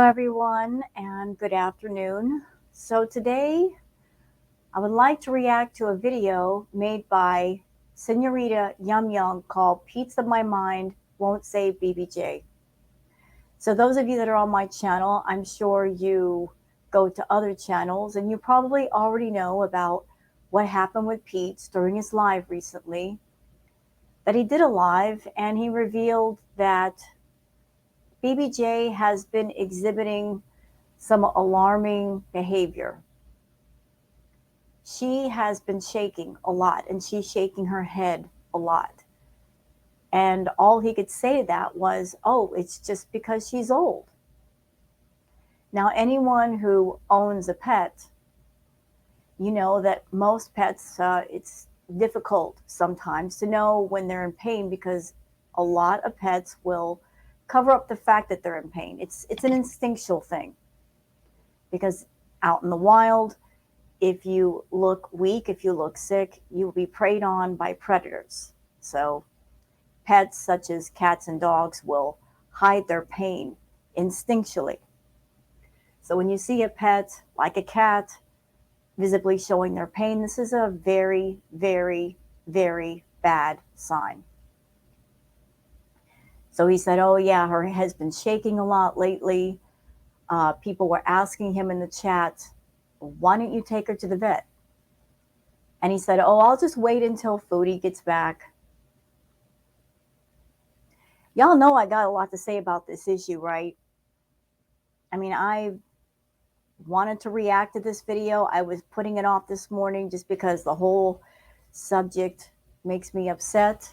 everyone, and good afternoon. So today, I would like to react to a video made by Senorita Yum Yum called Pizza My Mind Won't Save BBJ. So those of you that are on my channel, I'm sure you go to other channels and you probably already know about what happened with Peetz during his live recently. That he did a live and he revealed that BBJ has been exhibiting some alarming behavior. She has been shaking a lot, and she's shaking her head a lot. And all he could say to that was, oh, it's just because she's old. Now, anyone who owns a pet, you know that most pets, it's difficult sometimes to know when they're in pain because a lot of pets will cover up the fact that they're in pain. It's an instinctual thing because out in the wild, if you look weak, if you look sick, you will be preyed on by predators. So pets such as cats and dogs will hide their pain instinctually. So when you see a pet like a cat visibly showing their pain, this is a very, very, very bad sign. So he said, oh yeah, her head's been shaking a lot lately. People were asking him in the chat, why don't you take her to the vet? And he said, oh, I'll just wait until Foodie gets back. Y'all know I got a lot to say about this issue, right? I mean, I wanted to react to this video. I was putting it off this morning just because the whole subject makes me upset.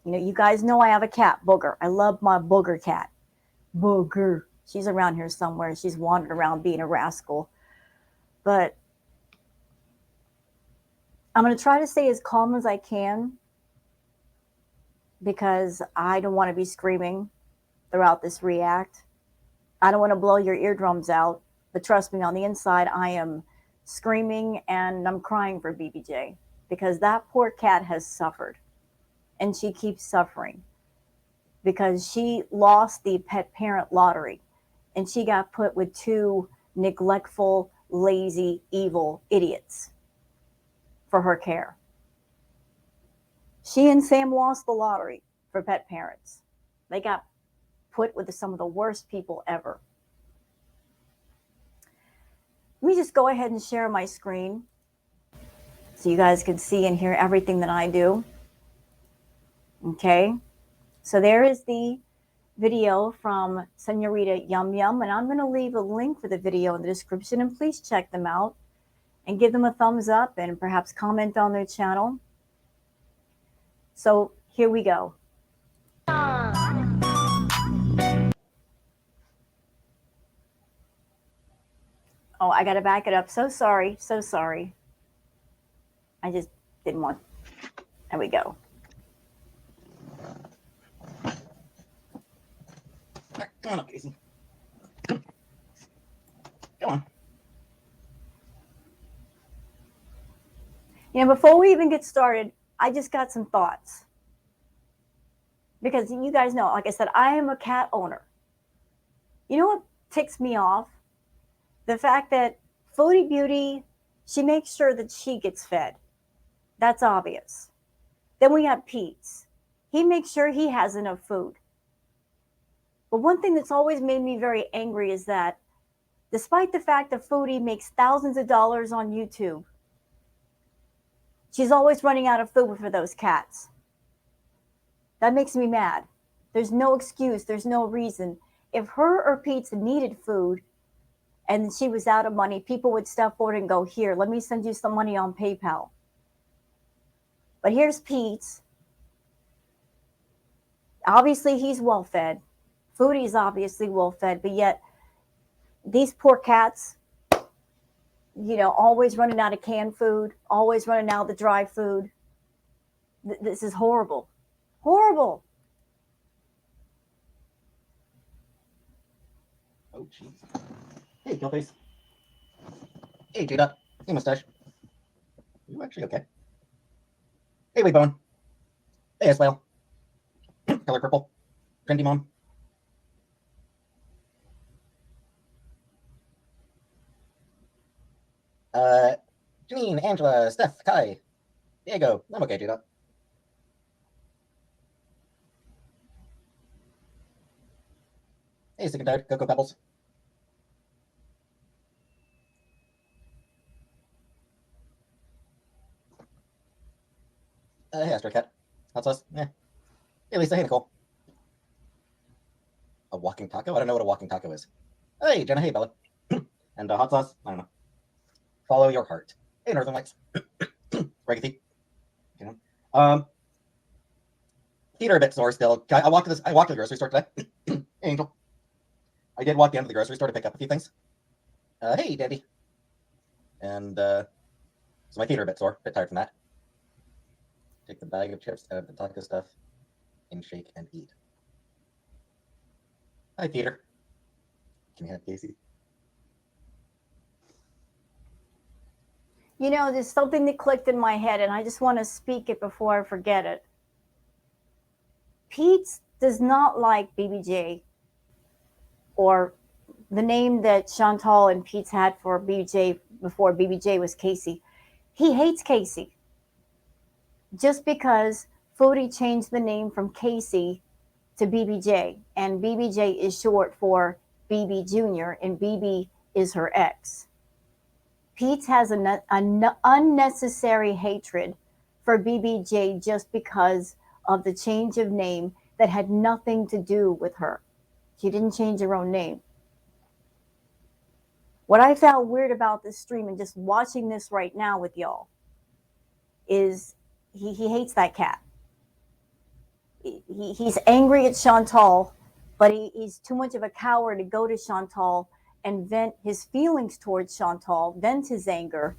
You know, you guys know I have a cat, Booger. I love my Booger cat. Booger. She's around here somewhere. She's wandering around being a rascal. But I'm going to try to stay as calm as I can because I don't want to be screaming throughout this react. I don't want to blow your eardrums out, but trust me, on the inside, I am screaming and I'm crying for BBJ because that poor cat has suffered and she keeps suffering because she lost the pet parent lottery and she got put with two neglectful, lazy, evil idiots for her care. She and Sam lost the lottery for pet parents. They got put with some of the worst people ever. Let me just go ahead and share my screen so you guys can see and hear everything that I do. Okay, so there is the video from Senorita Yum Yum, and I'm going to leave a link for the video in the description, and please check them out and give them a thumbs up and perhaps comment on their channel. So here we go. Oh, I got to back it up. So sorry. So sorry. I just didn't want. There we go. Come on up, Casey. Come on. You know, before we even get started, I just got some thoughts. Because you guys know, like I said, I am a cat owner. You know what ticks me off? The fact that Foodie Beauty, she makes sure that she gets fed. That's obvious. Then we have Peetz. He makes sure he has enough food. But one thing that's always made me very angry is that despite the fact that Foodie makes thousands of dollars on YouTube, she's always running out of food for those cats. That makes me mad. There's no excuse. There's no reason. If her or Peetz needed food and she was out of money, people would step forward and go, here, let me send you some money on PayPal. But here's Peetz. Obviously, he's well-fed. Foodie's obviously well-fed, but yet these poor cats, you know, always running out of canned food, always running out of the dry food. This is horrible. Horrible. Oh, jeez. Hey, Killface. Hey, J-Duck. Hey, Mustache. Are you actually okay? Hey, Weebone. Hey, S-Whale. Color Purple. Trendy Mom. Janine, Angela, Steph, Kai, Diego. I'm okay, Judah. Hey, Sick and Tired, Cocoa Pebbles. Hey, Astro Cat. Hot sauce. Yeah. Hey, Lisa. Hey, Nicole. A walking taco? I don't know what a walking taco is. Hey, Jenna. Hey, Bella. And hot sauce? I don't know. Follow your heart. Hey, Northern Lights. Regathy. You know. Feet are a bit sore still. I walked to the grocery store today. Angel. I did walk down to the grocery store to pick up a few things. Hey, Dandy. And so my feet are a bit sore, a bit tired from that. Take the bag of chips out of the taco stuff and shake and eat. Hi, Peter. Can you have Casey? You know, there's something that clicked in my head, and I just want to speak it before I forget it. Peetz does not like BBJ, or the name that Chantal and Peetz had for BBJ before BBJ was Casey. He hates Casey. Just because Foodie changed the name from Casey to BBJ, and BBJ is short for BB Jr., and BB is her ex. Peetz has an unnecessary hatred for BBJ just because of the change of name that had nothing to do with her. She didn't change her own name. What I found weird about this stream and just watching this right now with y'all is he hates that cat. He's angry at Chantal, but he's too much of a coward to go to Chantal and vent his feelings towards Chantal, vent his anger.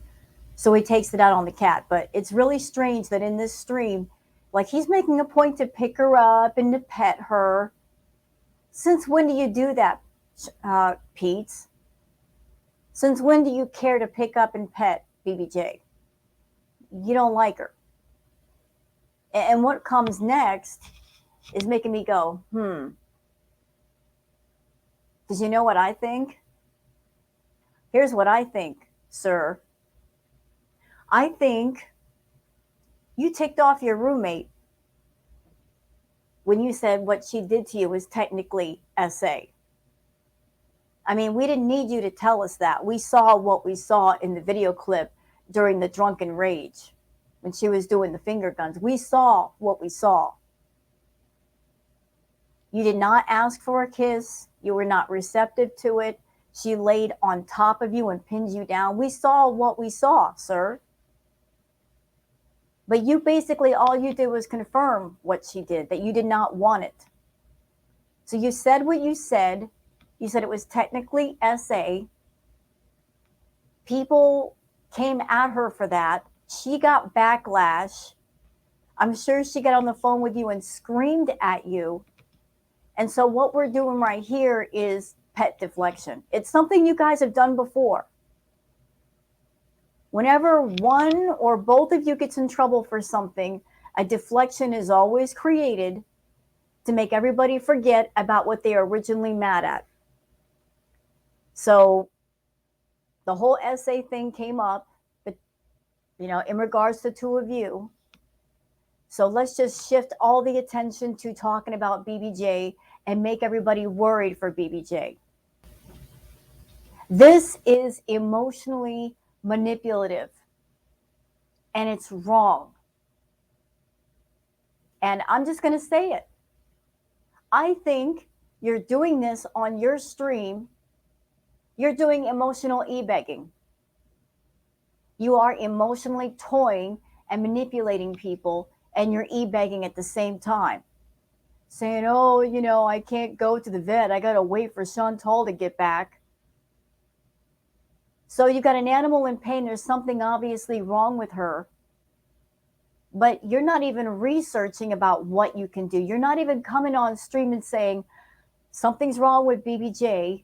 So he takes it out on the cat. But it's really strange that in this stream, like, he's making a point to pick her up and to pet her. Since when do you do that, Peetz? Since when do you care to pick up and pet BBJ? You don't like her. And what comes next is making me go, Because you know what I think? Here's what I think, sir. I think you ticked off your roommate when you said what she did to you was technically SA. I mean, we didn't need you to tell us that. We saw what we saw in the video clip during the drunken rage when she was doing the finger guns. We saw what we saw. You did not ask for a kiss. You were not receptive to it. She laid on top of you and pinned you down. We saw what we saw, sir. But you basically, all you did was confirm what she did, that you did not want it. So you said what you said. You said it was technically SA. People came at her for that. She got backlash. I'm sure she got on the phone with you and screamed at you. And so what we're doing right here is pet deflection. It's something you guys have done before. Whenever one or both of you gets in trouble for something, a deflection is always created to make everybody forget about what they are originally mad at. So the whole SA thing came up, but in regards to two of you. So let's just shift all the attention to talking about BBJ and make everybody worried for BBJ. This is emotionally manipulative, and it's wrong. And I'm just going to say it. I think you're doing this on your stream. You're doing emotional e-begging. You are emotionally toying and manipulating people, and you're e-begging at the same time. Saying, oh, I can't go to the vet. I got to wait for Chantal to get back. So you've got an animal in pain. There's something obviously wrong with her. But you're not even researching about what you can do. You're not even coming on stream and saying, something's wrong with BBJ,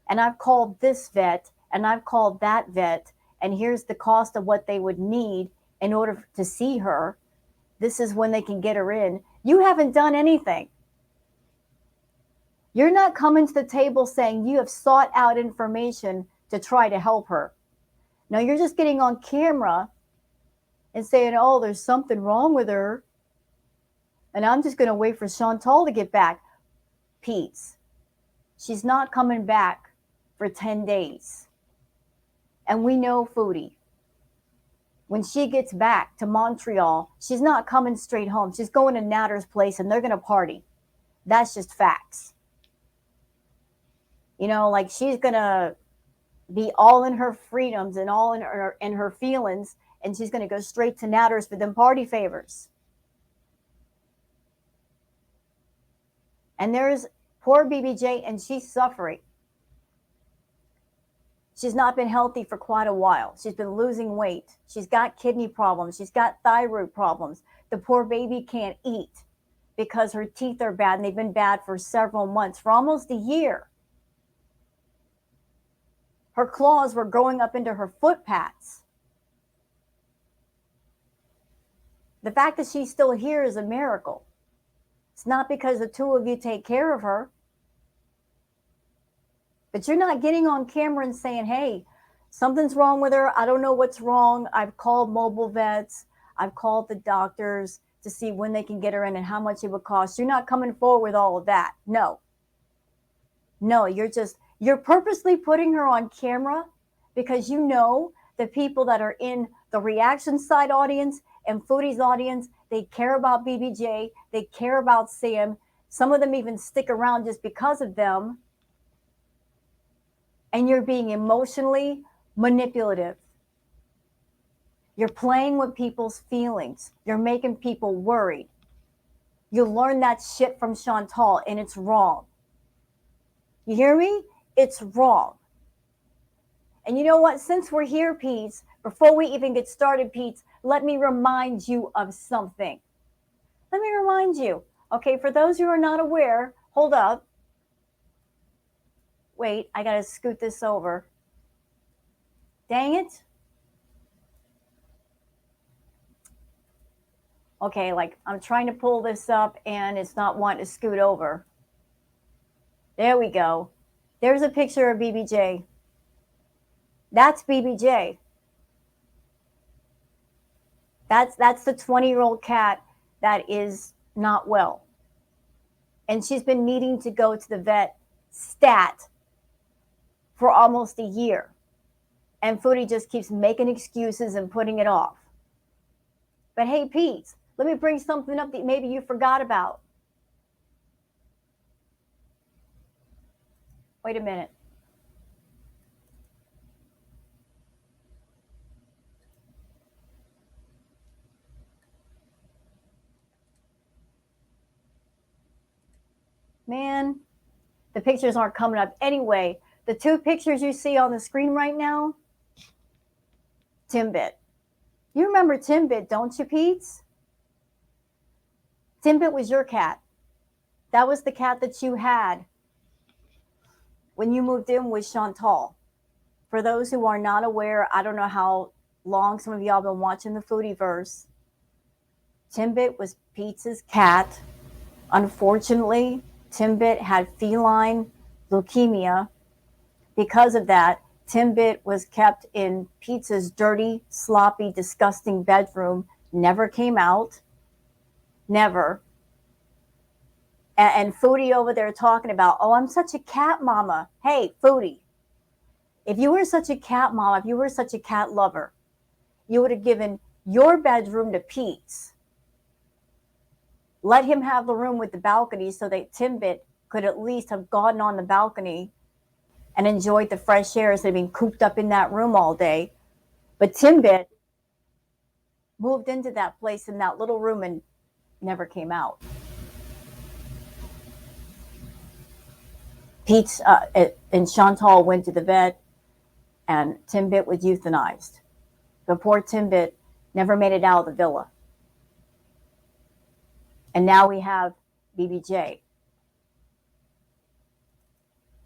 and I've called this vet, and I've called that vet, and here's the cost of what they would need in order to see her. This is when they can get her in. You haven't done anything. You're not coming to the table saying you have sought out information to try to help her. Now you're just getting on camera and saying, oh, there's something wrong with her. And I'm just going to wait for Chantal to get back. Peetz, she's not coming back for 10 days. And we know Foodie. When she gets back to Montreal, she's not coming straight home. She's going to Natter's place and they're going to party. That's just facts. You know, like she's going to be all in her freedoms and all in her feelings, and she's going to go straight to Natter's for them party favors. And there's poor BBJ, and she's suffering. She's not been healthy for quite a while. She's been losing weight. She's got kidney problems. She's got thyroid problems. The poor baby can't eat because her teeth are bad, and they've been bad for several months, for almost a year. Her claws were growing up into her foot pads. The fact that she's still here is a miracle. It's not because the two of you take care of her. But you're not getting on camera and saying, hey, something's wrong with her. I don't know what's wrong. I've called mobile vets. I've called the doctors to see when they can get her in and how much it would cost. You're not coming forward with all of that. No. No, you're purposely putting her on camera because you know the people that are in the reaction side audience and Foodie's audience, they care about BBJ. They care about Sam. Some of them even stick around just because of them. And you're being emotionally manipulative. You're playing with people's feelings. You're making people worried. You learned that shit from Chantal, and it's wrong. You hear me? It's wrong. And you know what? Since we're here, Peetz, before we even get started, Peetz, let me remind you of something. Let me remind you. Okay, for those who are not aware, hold up. Wait, I got to scoot this over. Dang it. Okay, like I'm trying to pull this up and it's not wanting to scoot over. There we go. There's a picture of BBJ. That's BBJ. That's the 20-year-old cat that is not well. And she's been needing to go to the vet stat for almost a year. And Foodie just keeps making excuses and putting it off. But hey, Peetz, let me bring something up that maybe you forgot about. Wait a minute. Man, the pictures aren't coming up. Anyway, the two pictures you see on the screen right now, Timbit. You remember Timbit, don't you, Peetz? Timbit was your cat. That was the cat that you had when you moved in with Chantal. For those who are not aware, I don't know how long some of y'all been watching the Foodieverse. Timbit was Peetz's cat. Unfortunately, Timbit had feline leukemia. Because of that, Timbit was kept in Peetz's dirty, sloppy, disgusting bedroom, never came out. Never. And Foodie over there talking about, oh, I'm such a cat mama. Hey, Foodie, if you were such a cat mama, if you were such a cat lover, you would have given your bedroom to Peetz. Let him have the room with the balcony so that Timbit could at least have gotten on the balcony and enjoyed the fresh air instead of being cooped up in that room all day. But Timbit moved into that place in that little room and never came out. Peetz and Chantal went to the vet, and Timbit was euthanized. But poor Timbit never made it out of the villa. And now we have BBJ.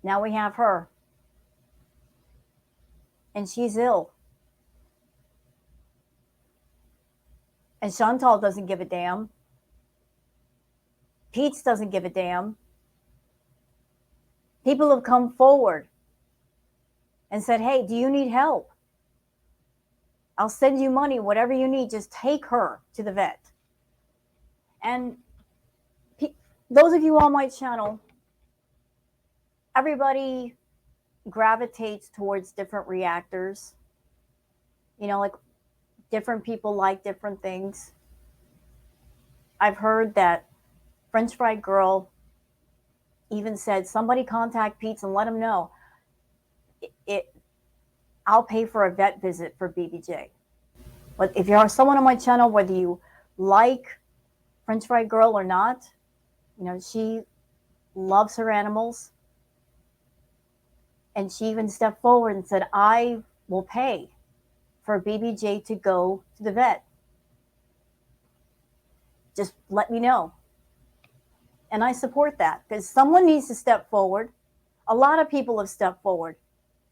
Now we have her. And she's ill. And Chantal doesn't give a damn. Peetz doesn't give a damn. People have come forward and said, hey, do you need help? I'll send you money, whatever you need. Just take her to the vet. And those of you on my channel, everybody gravitates towards different reactors. You know, like different people like different things. I've heard that French Fry Girl even said, somebody contact Peetz and let him know I'll pay for a vet visit for BBJ. But if you're someone on my channel, whether you like French Fry Girl or not, you know, she loves her animals. And she even stepped forward and said, I will pay for BBJ to go to the vet. Just let me know. And I support that because someone needs to step forward. A lot of people have stepped forward,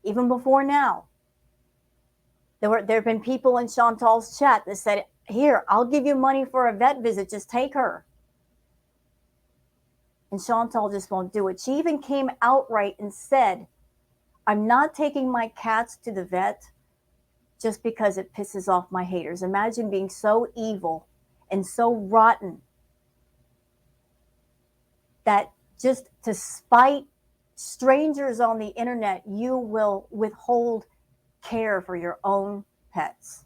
even before now. There have been people in Chantal's chat that said, here, I'll give you money for a vet visit. Just take her. And Chantal just won't do it. She even came outright and said, I'm not taking my cats to the vet just because it pisses off my haters. Imagine being so evil and so rotten that just to spite strangers on the internet, you will withhold care for your own pets.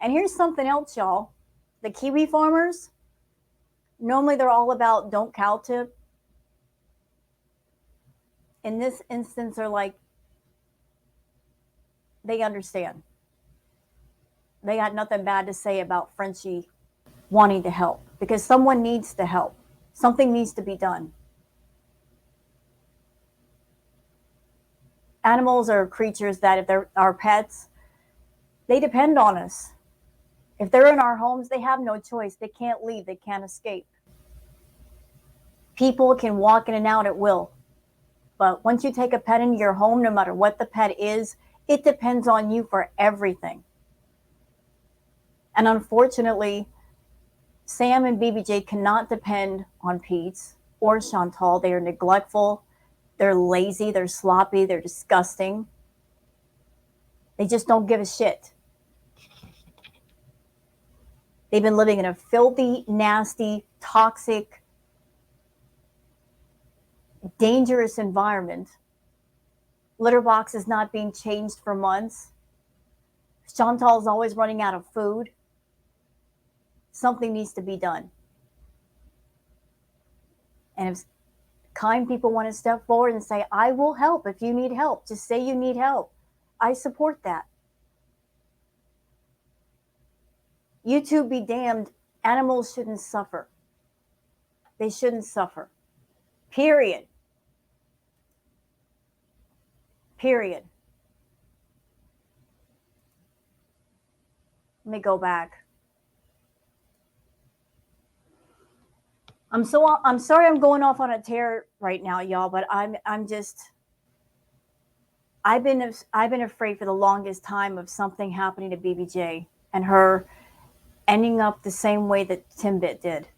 And here's something else, y'all. The kiwi farmers, normally they're all about don't cow tip. In this instance, they're like, they understand. They got nothing bad to say about Frenchie wanting to help because someone needs to help. Something needs to be done. Animals are creatures that, if they're our pets, they depend on us. If they're in our homes, they have no choice. They can't leave. They can't escape. People can walk in and out at will. But once you take a pet into your home, no matter what the pet is, it depends on you for everything. And unfortunately, Sam and BBJ cannot depend on Peetz or Chantal. They are neglectful. They're lazy. They're sloppy. They're disgusting. They just don't give a shit. They've been living in a filthy, nasty, toxic, dangerous environment. Litter box is not being changed for months. Chantal's always running out of food. Something needs to be done. And if kind people want to step forward and say, I will help if you need help, just say you need help. I support that. YouTube be damned, animals shouldn't suffer. They shouldn't suffer. Period. Period. Let me go back. I'm sorry I'm going off on a tear right now, y'all, but I've been afraid for the longest time of something happening to BBJ and her ending up the same way that Timbit did.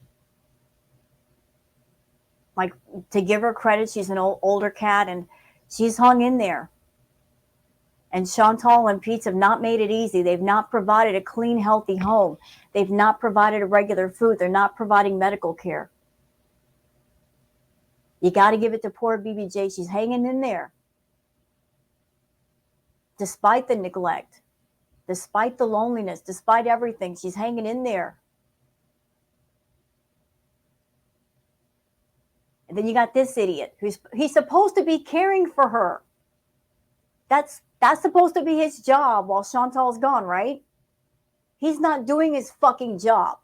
Like, to give her credit, she's an older cat and she's hung in there. And Chantal and Peetz have not made it easy. They've not provided a clean, healthy home. They've not provided a regular food. They're not providing medical care. You got to give it to poor BBJ. She's hanging in there. Despite the neglect, despite the loneliness, despite everything, she's hanging in there. And then you got this idiot he's supposed to be caring for her. That's supposed to be his job while Chantal's gone, right? He's not doing his fucking job.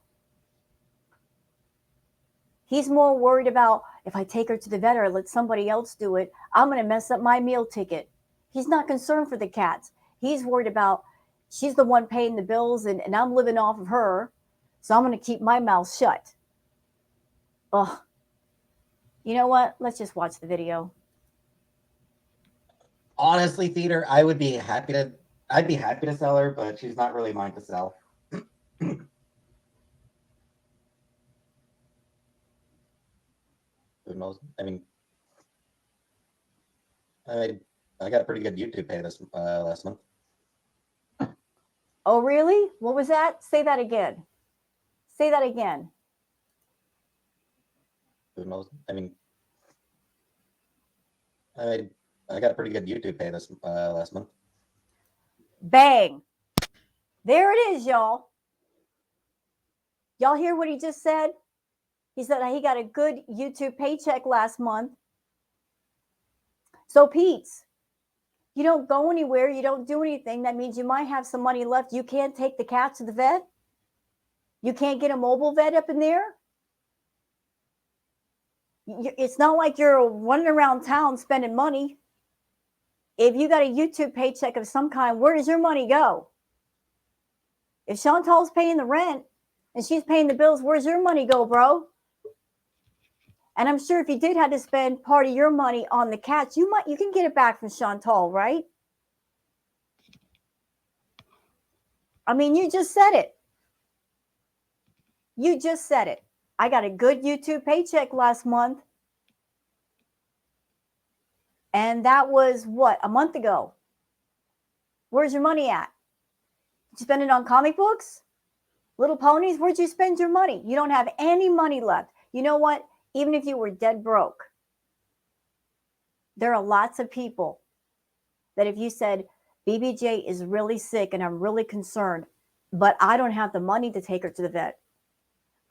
He's more worried about, if I take her to the vet or let somebody else do it, I'm going to mess up my meal ticket. He's not concerned for the cats. He's worried about, she's the one paying the bills and I'm living off of her, so I'm going to keep my mouth shut. Ugh. You know what? Let's just watch the video. Honestly, Theater, I'd be happy to sell her, but she's not really mine to sell. Who knows? I mean, I got a pretty good YouTube pay this last month. Oh, really? What was that? Say that again. Say that again. I mean, I got a pretty good YouTube pay this last month. Bang. There it is, y'all. Y'all hear what he just said? He said he got a good YouTube paycheck last month. So, Peetz, you don't go anywhere. You don't do anything. That means you might have some money left. You can't take the cat to the vet. You can't get a mobile vet up in there. It's not like you're running around town spending money. If you got a YouTube paycheck of some kind, where does your money go? If Chantal's paying the rent and she's paying the bills, where's your money go, bro? And I'm sure if you did have to spend part of your money on the cats, you can get it back from Chantal, right? I mean, you just said it. You just said it. I got a good YouTube paycheck last month. And that was what, a month ago. Where's your money at? Did you spend it on comic books? Little ponies? Where'd you spend your money? You don't have any money left. You know what? Even if you were dead broke, there are lots of people that if you said, BBJ is really sick and I'm really concerned, but I don't have the money to take her to the vet.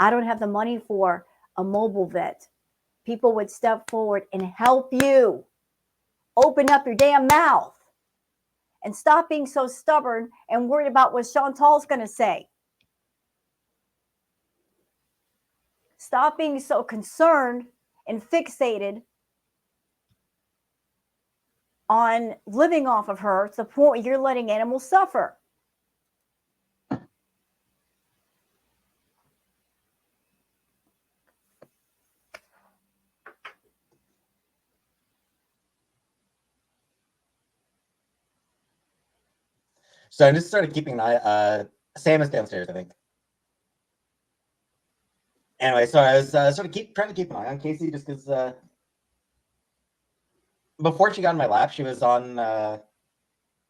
I don't have the money for a mobile vet. People would step forward and help you. Open up your damn mouth and stop being so stubborn and worried about what Chantal's going to say. Stop being so concerned and fixated on living off of her to the point where you're letting animals suffer. So I just started keeping an eye. Sam is downstairs, I think. Anyway, so I was trying to keep an eye on Casey just because before she got in my lap, she was on my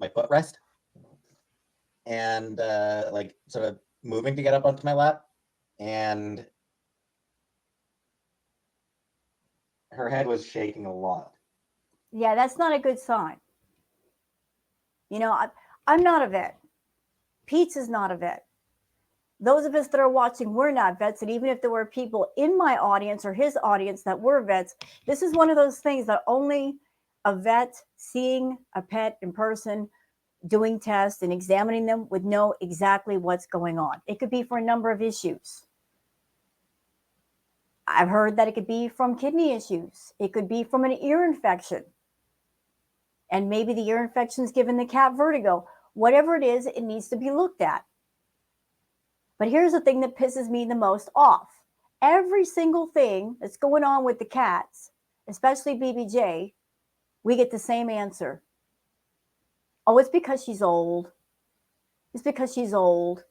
footrest and like sort of moving to get up onto my lap, and her head was shaking a lot. Yeah, that's not a good sign. You know, I'm not a vet. Peetz is not a vet. Those of us that are watching, we're not vets. And even if there were people in my audience or his audience that were vets, this is one of those things that only a vet seeing a pet in person, doing tests and examining them would know exactly what's going on. It could be for a number of issues. I've heard that it could be from kidney issues. It could be from an ear infection. And maybe the ear infection is giving the cat vertigo. Whatever it is, it needs to be looked at. But here's the thing that pisses me the most off. Every single thing that's going on with the cats, especially BBJ, we get the same answer. Oh, it's because she's old. It's because she's old.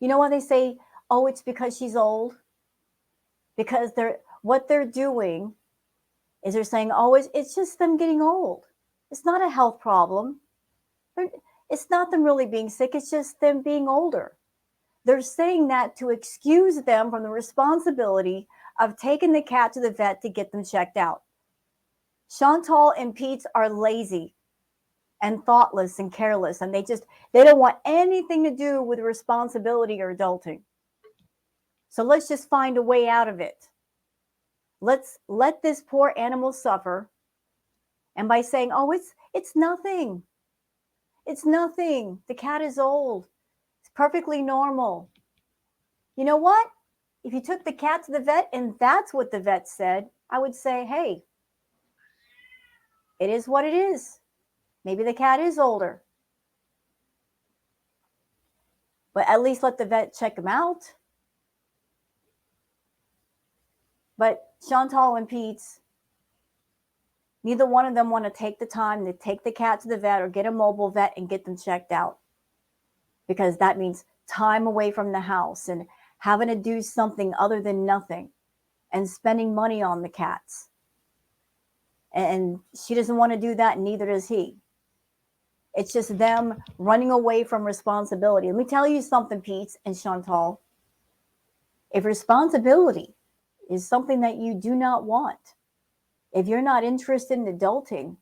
You know why they say, oh, it's because she's old? Because what they're doing is they're saying, oh, it's just them getting old. It's not a health problem. It's not them really being sick. It's just them being older. They're saying that to excuse them from the responsibility of taking the cat to the vet to get them checked out. Chantal and Peetz are lazy and thoughtless and careless, and they don't want anything to do with responsibility or adulting. So let's just find a way out of it. Let's let this poor animal suffer. And by saying, oh, it's nothing. It's nothing. The cat is old. It's perfectly normal. You know what? If you took the cat to the vet and that's what the vet said, I would say, hey, it is what it is. Maybe the cat is older. But at least let the vet check him out. But Chantal and Peetz, neither one of them want to take the time to take the cat to the vet or get a mobile vet and get them checked out. Because that means time away from the house and having to do something other than nothing and spending money on the cats. And she doesn't want to do that, and neither does he. It's just them running away from responsibility. Let me tell you something, Peetz and Chantal. If responsibility is something that you do not want, if you're not interested in adulting,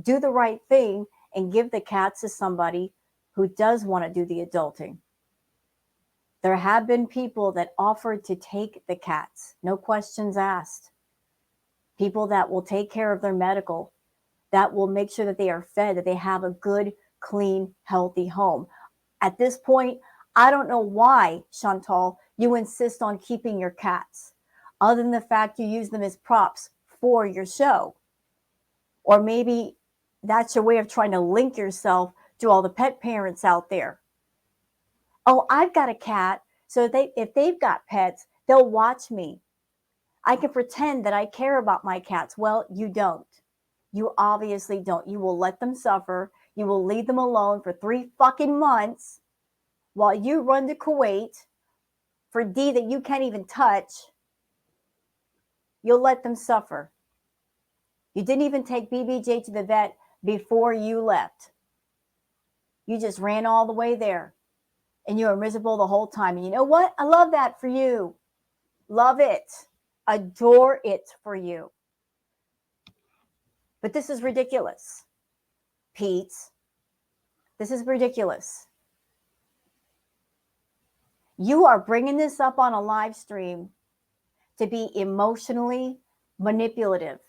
do the right thing and give the cats to somebody who does want to do the adulting. There have been people that offered to take the cats, no questions asked. People that will take care of their medical, that will make sure that they are fed, that they have a good, clean, healthy home. At this point, I don't know why, Chantal, you insist on keeping your cats, other than the fact you use them as props for your show. Or maybe that's your way of trying to link yourself to all the pet parents out there. Oh, I've got a cat, so if they've got pets, they'll watch me. I can pretend that I care about my cats. Well, you don't. You obviously don't. You will let them suffer. You will leave them alone for 3 fucking months while you run to Kuwait for D that you can't even touch. You'll let them suffer. You didn't even take BBJ to the vet before you left. You just ran all the way there. And you were miserable the whole time. And you know what? I love that for you. Love it. Adore it for you. But this is ridiculous, Peetz. This is ridiculous. You are bringing this up on a live stream to be emotionally manipulative.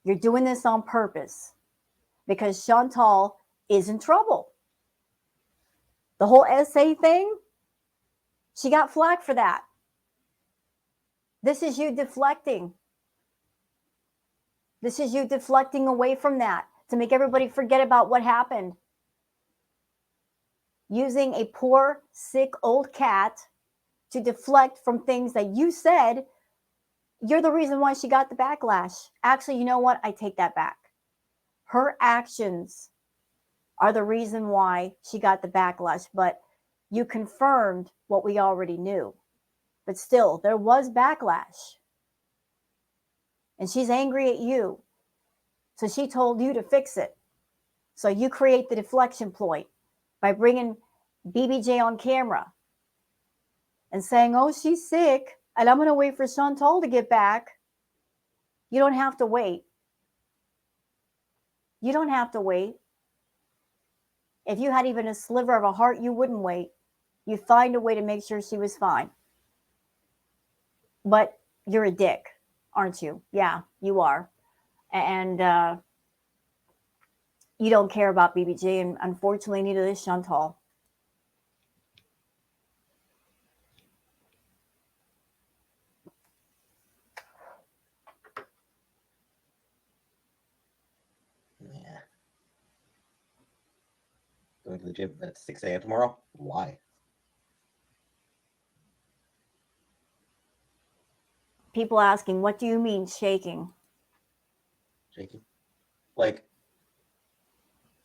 You're doing this on purpose because Chantal is in trouble. The whole essay thing, she got flack for that. This is you deflecting. This is you deflecting away from that to make everybody forget about what happened. Using a poor, sick, old cat to deflect from things that you said you're the reason why she got the backlash. Actually, you know what? I take that back. Her actions are the reason why she got the backlash, but you confirmed what we already knew. But still, there was backlash. And she's angry at you. So she told you to fix it. So you create the deflection ploy by bringing BBJ on camera and saying, oh, she's sick, and I'm going to wait for Chantal to get back. You don't have to wait. You don't have to wait. If you had even a sliver of a heart, you wouldn't wait. You'd find a way to make sure she was fine. But you're a dick, aren't you? Yeah, you are. And you don't care about BBJ, and unfortunately, neither does Chantal. Yeah. Going to the gym at 6 a.m. tomorrow? Why? People asking, what do you mean shaking? Shaking? Like,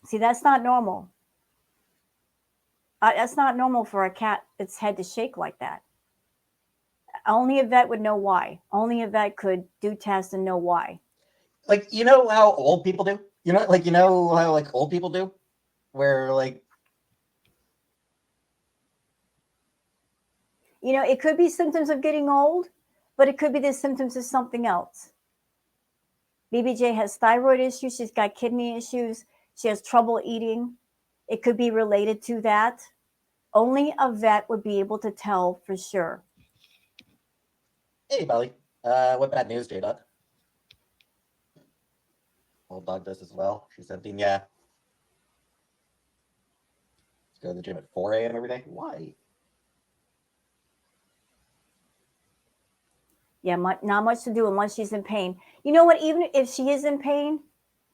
see, that's not normal. That's not normal for a cat its head to shake like that. Only a vet would know why. Only a vet could do tests and know why. Like, you know how old people do? You know how like old people do? Where like, you know, it could be symptoms of getting old, but it could be the symptoms of something else. BBJ has thyroid issues. She's got kidney issues. She has trouble eating. It could be related to that. Only a vet would be able to tell for sure. hey, Belly. What bad news, J-Dog? Old dog does as well. She's 17, yeah. Let's go to the gym at 4 a.m. every day. Why? Yeah, not much to do unless she's in pain. You know what? Even if she is in pain,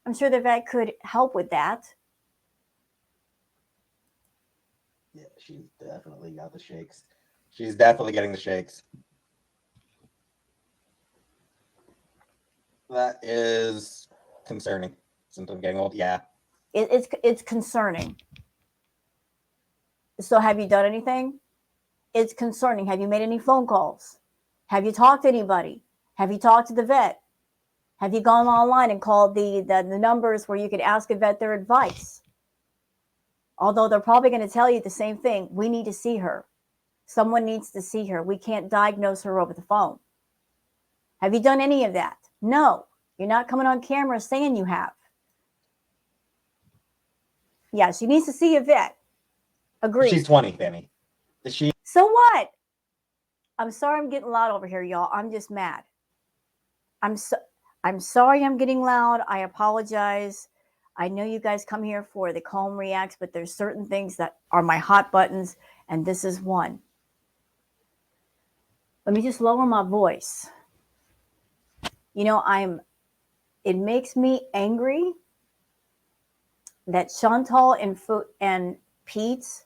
I'm sure the vet could help with that. Yeah, she's definitely got the shakes. She's definitely getting the shakes. That is concerning. Symptom getting old, yeah. It's concerning. So have you done anything? It's concerning. Have you made any phone calls? Have you talked to anybody? Have you talked to the vet? Have you gone online and called the numbers where you could ask a vet their advice? Although they're probably going to tell you the same thing. We need to see her. Someone needs to see her. We can't diagnose her over the phone. Have you done any of that? No. You're not coming on camera saying you have. Yeah, she needs to see a vet. Agreed. She's 20, Benny. Is she? So what? I'm sorry I'm getting loud over here, y'all. I'm just mad. I'm sorry I'm getting loud. I apologize. I know you guys come here for the calm reacts, but there's certain things that are my hot buttons, and this is one. Let me just lower my voice. You know, it makes me angry that Chantal and Peetz,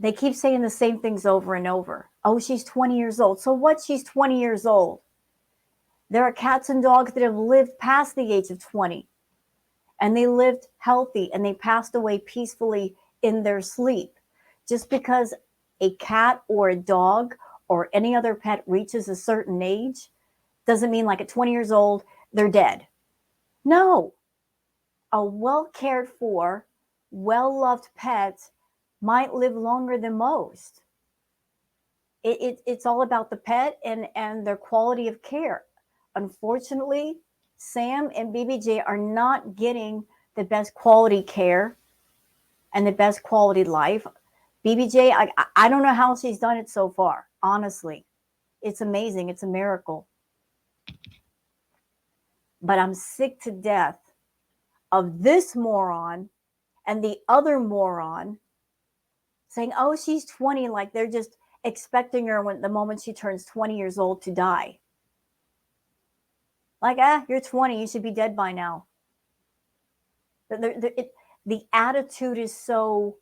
they keep saying the same things over and over. Oh, she's 20 years old. So what? She's 20 years old. There are cats and dogs that have lived past the age of 20, and they lived healthy, and they passed away peacefully in their sleep. Just because a cat or a dog or any other pet reaches a certain age doesn't mean like at 20 years old, they're dead. No. A well cared for, well loved pet might live longer than most. It's all about the pet and their quality of care. Unfortunately, Sam and BBJ are not getting the best quality care and the best quality life. BBJ, I don't know how she's done it so far, honestly. It's amazing. It's a miracle. But I'm sick to death of this moron and the other moron saying, oh, she's 20, like they're just expecting her when the moment she turns 20 years old to die. Like, you're 20, you should be dead by now. The attitude is so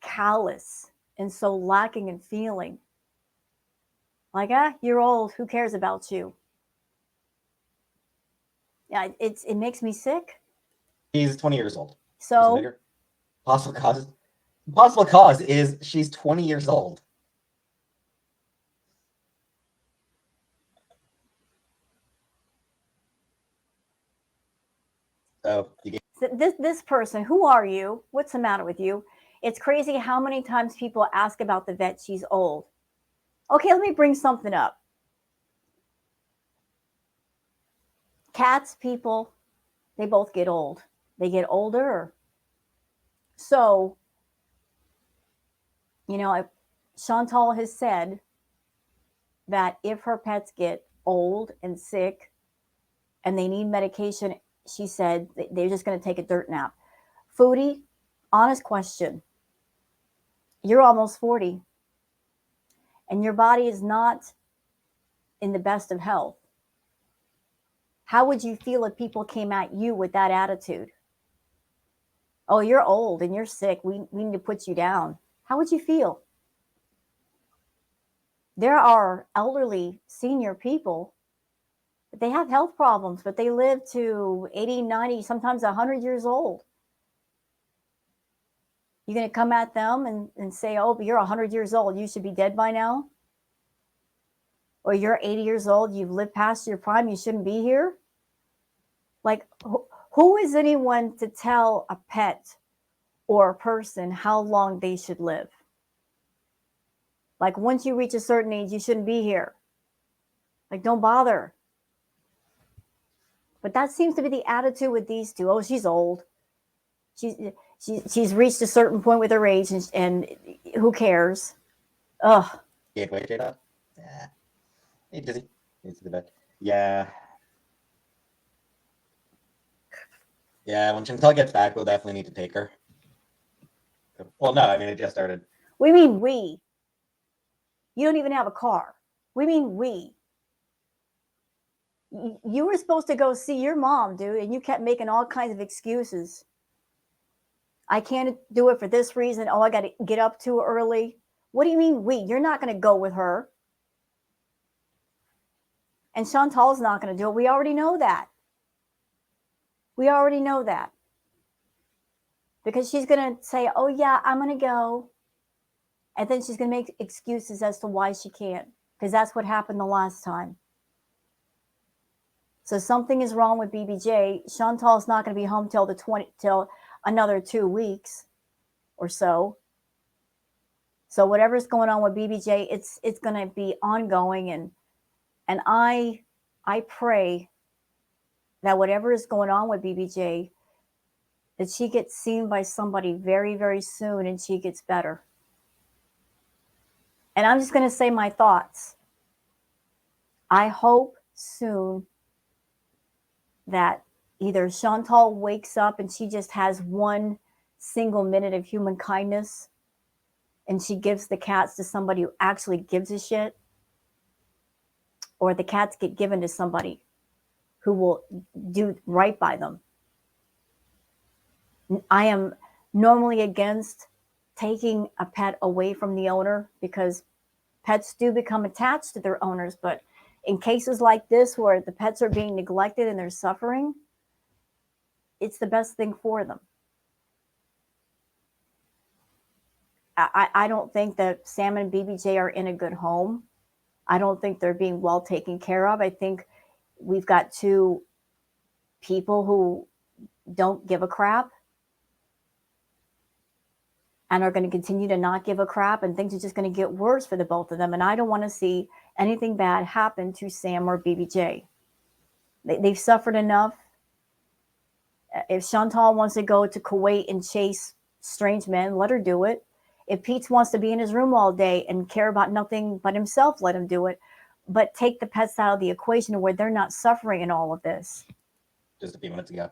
callous and so lacking in feeling. Like, you're old, who cares about you? Yeah, it makes me sick. He's 20 years old. So possible cause is she's 20 years old. So this person, who are you? What's the matter with you? It's crazy how many times people ask about the vet. She's old. Okay, let me bring something up. Cats, people, they both get old. They get older. So, you know, Chantal has said that if her pets get old and sick and they need medication, she said they're just going to take a dirt nap. Foodie, honest question. You're almost 40 and your body is not in the best of health. How would you feel if people came at you with that attitude? Oh, you're old and you're sick. We need to put you down. How would you feel? There are elderly senior people, they have health problems, but they live to 80, 90, sometimes 100 years old. You're going to come at them and say, oh, but you're 100 years old. You should be dead by now. Or you're 80 years old. You've lived past your prime. You shouldn't be here. Like, who is anyone to tell a pet or a person how long they should live? Like, once you reach a certain age, you shouldn't be here. Like, don't bother. But that seems to be the attitude with these two. Oh, she's old. She's reached a certain point with her age, and who cares? Ugh. Gateway, J-Dot? Yeah. Hey, Dizzy. It's the bed. Yeah. Yeah, when Chantal gets back, we'll definitely need to take her. Well, no, I mean, it just started. We mean we. You don't even have a car. We mean we. You were supposed to go see your mom, dude, and you kept making all kinds of excuses. I can't do it for this reason. Oh, I got to get up too early. What do you mean we? You're not going to go with her. And Chantal's not going to do it. We already know that. We already know that. Because she's going to say, oh, yeah, I'm going to go. And then she's going to make excuses as to why she can't. Because that's what happened the last time. So something is wrong with BBJ. Chantal's not going to be home till another 2 weeks or so. So whatever's going on with BBJ, it's going to be ongoing, and I pray that whatever is going on with BBJ, that she gets seen by somebody very, very soon and she gets better. And I'm just going to say my thoughts. I hope soon that either Chantal wakes up and she just has one single minute of human kindness and she gives the cats to somebody who actually gives a shit, or the cats get given to somebody who will do right by them. I am normally against taking a pet away from the owner because pets do become attached to their owners, but in cases like this where the pets are being neglected and they're suffering, it's the best thing for them. I don't think that Sam and BBJ are in a good home. I don't think they're being well taken care of. I think we've got two people who don't give a crap and are going to continue to not give a crap, and things are just going to get worse for the both of them. And I don't want to see anything bad happen to Sam or BBJ. They've suffered enough. If Chantal wants to go to Kuwait and chase strange men, let her do it. If Peetz wants to be in his room all day and care about nothing but himself, let him do it. But take the pets out of the equation where they're not suffering in all of this. Just a few minutes ago.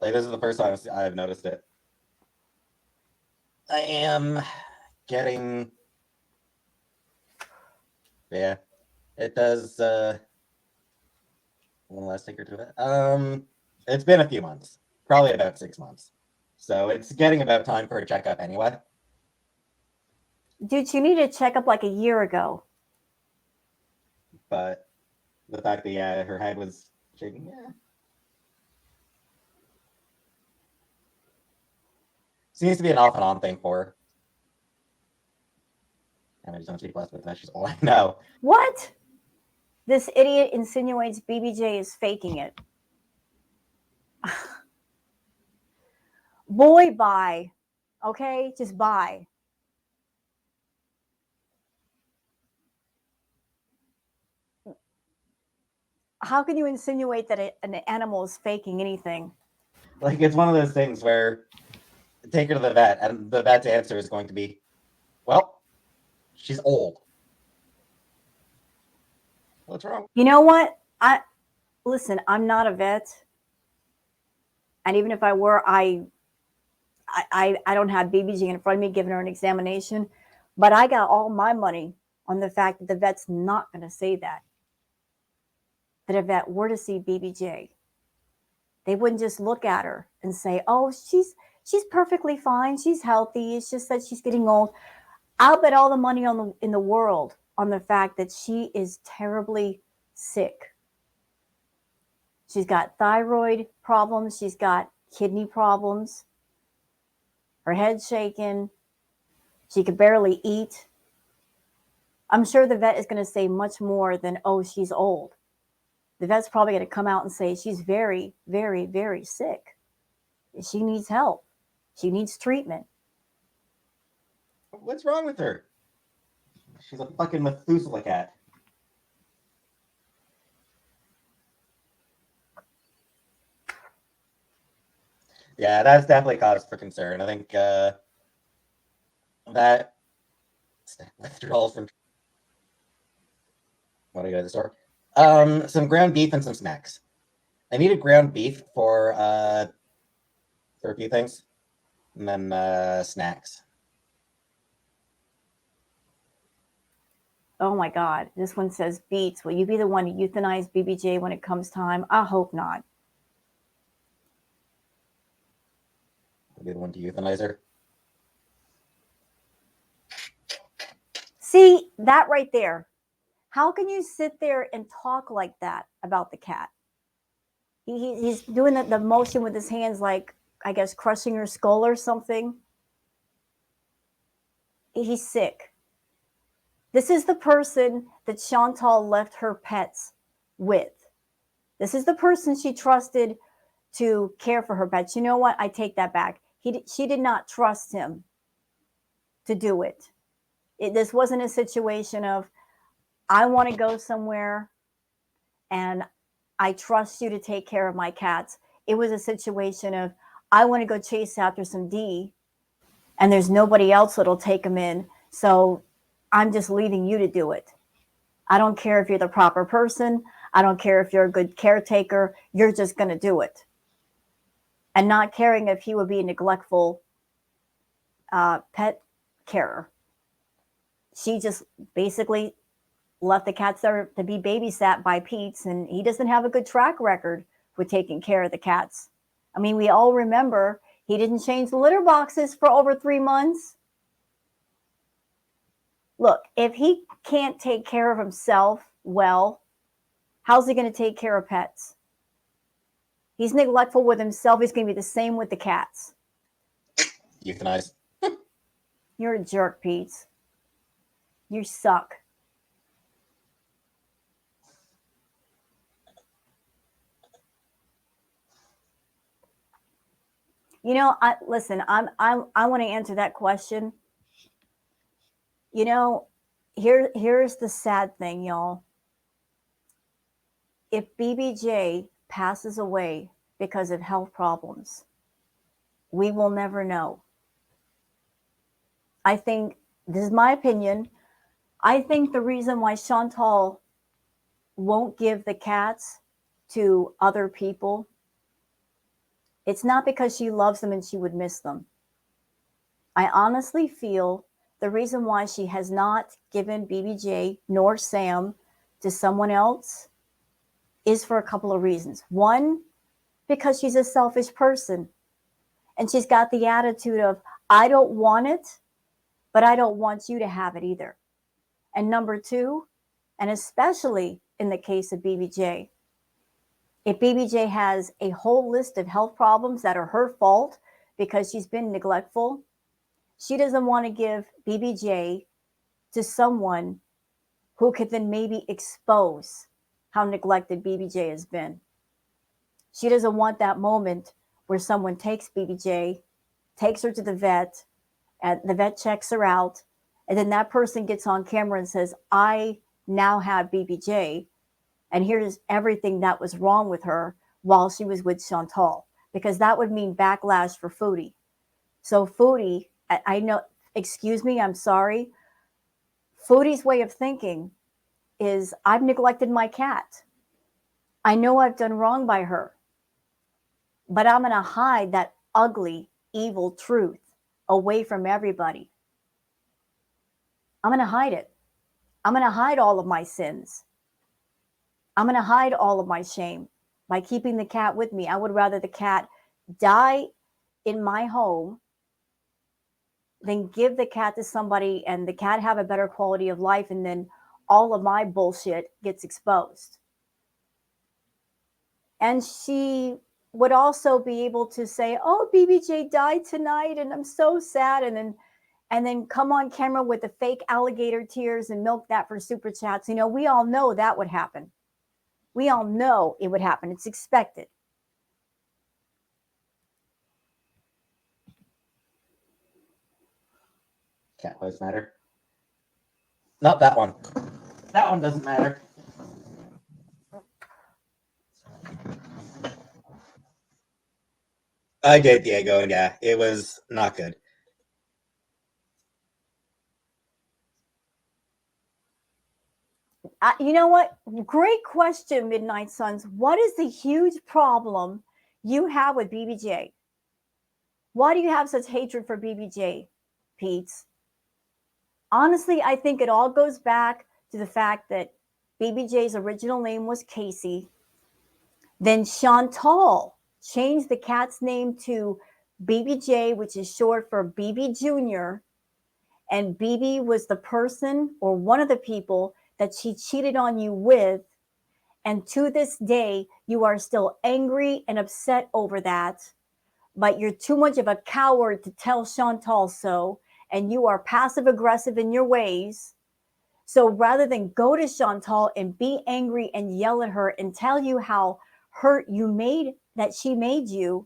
Like, this is the first time I've noticed it. I am getting... Yeah. It does... One last ticker to it. It's been a few months. Probably about 6 months. So it's getting about time for a checkup anyway. Dude, she needed a checkup like a year ago. But the fact that, yeah, her head was shaking, yeah. Seems to be an off and on thing for her. And I just don't speak less with that. She's all I know. What? This idiot insinuates BBJ is faking it. Boy, bye. Okay? Just bye. How can you insinuate that an animal is faking anything? Like, it's one of those things where take her to the vet, and the vet's answer is going to be, well, she's old. What's wrong? You know what? Listen, I'm not a vet. And even if I were, I don't have BBJ in front of me giving her an examination. But I got all my money on the fact that the vet's not going to say that. That if that were to see BBJ, they wouldn't just look at her and say, oh, she's perfectly fine. She's healthy. It's just that she's getting old. I'll bet all the money in the world on the fact that she is terribly sick. She's got thyroid problems. She's got kidney problems. Her head's shaking. She could barely eat. I'm sure the vet is going to say much more than, oh, she's old. The vet's probably going to come out and say she's very, very, very sick. She needs help. She needs treatment. What's wrong with her? She's a fucking Methuselah cat. Yeah, that's definitely cause for concern. I think that withdrawals from... What do I go to the store? Some ground beef and some snacks. I needed ground beef for a few things, and then snacks. Oh my God, this one says, Beetz, will you be the one to euthanize BBJ when it comes time? I hope not. I'll be the one to euthanize her. See, that right there. How can you sit there and talk like that about the cat? He's doing the motion with his hands like, I guess, crushing her skull or something. He's sick. This is the person that Chantal left her pets with. This is the person she trusted to care for her pets. You know what? I take that back. She did not trust him to do it. This wasn't a situation of, I want to go somewhere and I trust you to take care of my cats. It was a situation of, I want to go chase after some D and there's nobody else that'll take them in. So I'm just leaving you to do it. I don't care if you're the proper person. I don't care if you're a good caretaker. You're just going to do it. And not caring if he would be a neglectful pet carer. She just basically left the cats there to be babysat by Peetz, and he doesn't have a good track record with taking care of the cats. I mean, we all remember he didn't change the litter boxes for over 3 months. Look, if he can't take care of himself well, how's he going to take care of pets? He's neglectful with himself. He's going to be the same with the cats. Euthanize. You're a jerk, Peetz. You suck. You know, I want to answer that question. You know, here's the sad thing, y'all. If BBJ passes away because of health problems, we will never know. I think, this is my opinion, I think the reason why Chantal won't give the cats to other people, it's not because she loves them and she would miss them. I honestly feel the reason why she has not given BBJ nor Sam to someone else is for a couple of reasons. One, because she's a selfish person and she's got the attitude of, I don't want it, but I don't want you to have it either. And number two, and especially in the case of BBJ, if BBJ has a whole list of health problems that are her fault because she's been neglectful, she doesn't want to give BBJ to someone who could then maybe expose how neglected BBJ has been. She doesn't want that moment where someone takes BBJ, takes her to the vet, and the vet checks her out, and then that person gets on camera and says, I now have BBJ, and here's everything that was wrong with her while she was with Chantal, because that would mean backlash for Foodie. So Foodie, I know, excuse me, I'm sorry. Foodie's way of thinking is, I've neglected my cat. I know I've done wrong by her, but I'm going to hide that ugly, evil truth away from everybody. I'm going to hide it. I'm going to hide all of my sins. I'm going to hide all of my shame by keeping the cat with me. I would rather the cat die in my home than give the cat to somebody and the cat have a better quality of life, and then all of my bullshit gets exposed. And she would also be able to say, oh, BBJ died tonight and I'm so sad, and then come on camera with the fake alligator tears and milk that for super chats. You know, we all know that would happen. We all know it would happen. It's expected. Cat lives matter. Not that one. That one doesn't matter. I did, Diego, and yeah, it was not good. You know what? Great question, Midnight Suns. What is the huge problem you have with BBJ? Why do you have such hatred for BBJ, Peetz? Honestly, I think it all goes back to the fact that BBJ's original name was Casey. Then Chantal changed the cat's name to BBJ, which is short for BB Jr. And BB was the person or one of the people that she cheated on you with. And to this day, you are still angry and upset over that. But you're too much of a coward to tell Chantal so. And you are passive aggressive in your ways. So rather than go to Chantal and be angry and yell at her and tell you how hurt you made that she made you,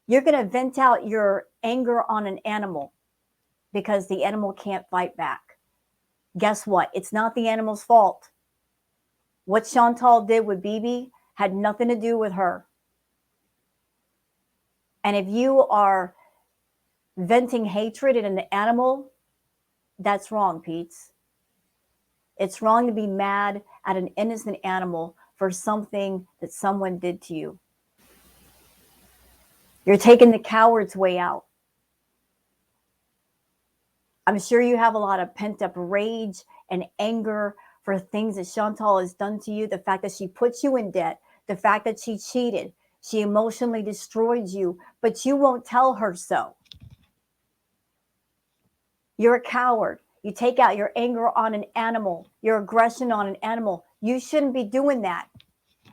you're going to vent out your anger on an animal because the animal can't fight back. Guess what? It's not the animal's fault. What Chantal did with Bibi had nothing to do with her. And if you are venting hatred in an animal, that's wrong, Peetz. It's wrong to be mad at an innocent animal for something that someone did to you. You're taking the coward's way out. I'm sure you have a lot of pent-up rage and anger for things that Chantal has done to you, the fact that she put you in debt, the fact that she cheated, she emotionally destroyed you, but you won't tell her so. You're a coward. You take out your anger on an animal, your aggression on an animal. You shouldn't be doing that.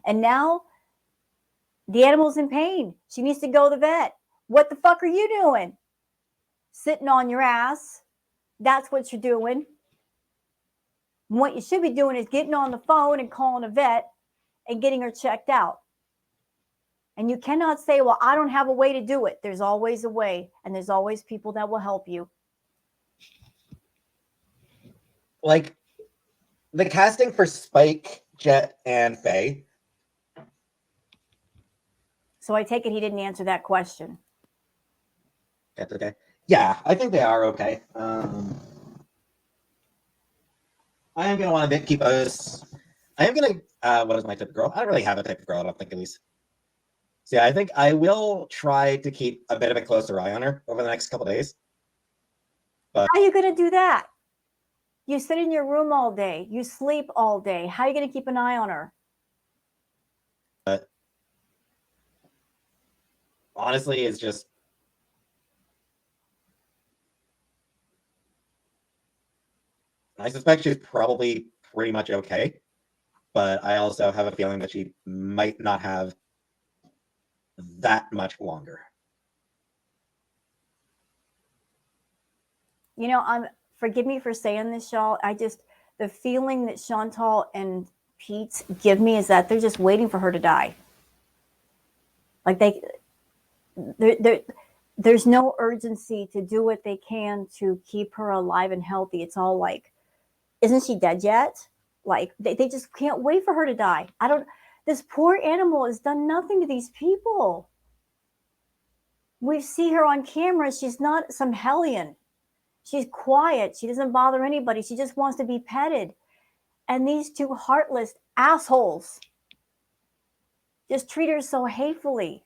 And now the animal's in pain. She needs to go to the vet. What the fuck are you doing? Sitting on your ass. That's what you're doing. What you should be doing is getting on the phone and calling a vet and getting her checked out. And you cannot say, well, I don't have a way to do it. There's always a way, and there's always people that will help you. Like, the casting for Spike, Jet, and Faye. So I take it he didn't answer that question. That's okay. Yeah, I think they are okay. I am going to want to keep us. I am going to. What is my type of girl? I don't really have a type of girl, I don't think, at least. So yeah, I think I will try to keep a bit of a closer eye on her over the next couple days. But how are you going to do that? You sit in your room all day. You sleep all day. How are you going to keep an eye on her? Honestly, it's just. I suspect she's probably pretty much okay. But I also have a feeling that she might not have that much longer. You know, forgive me for saying this, y'all. The feeling that Chantal and Peetz give me is that they're just waiting for her to die. Like there's no urgency to do what they can to keep her alive and healthy. It's all like, isn't she dead yet? Like they just can't wait for her to die. This poor animal has done nothing to these people. We see her on camera. She's not some hellion. She's quiet. She doesn't bother anybody. She just wants to be petted. And these two heartless assholes just treat her so hatefully.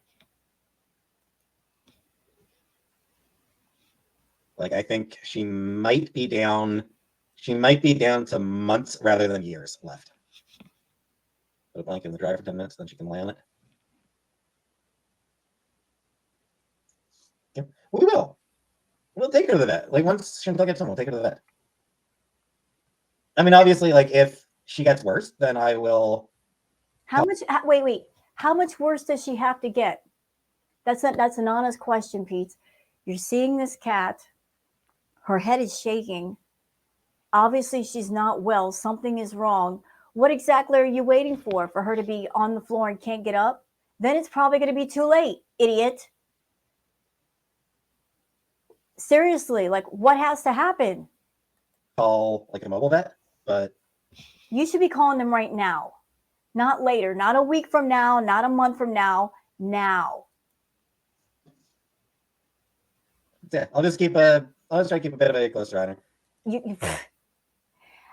Like, I think she might be down to months rather than years left. Put a blanket in the dryer for 10 minutes, then she can lay on it. Okay. We will. We'll take her to the vet. Like, once Chantal gets home, we'll take her to the vet. I mean, obviously, like, if she gets worse, then I will. Wait. How much worse does she have to get? That's an honest question, Pete. You're seeing this cat. Her head is shaking. Obviously, she's not well. Something is wrong. What exactly are you waiting for? For her to be on the floor and can't get up? Then it's probably going to be too late, idiot. Seriously, like, what has to happen? Call, like, a mobile vet, but. You should be calling them right now. Not later, not a week from now, not a month from now, now. Yeah, I'll just try to keep a bit of a closer eye on her.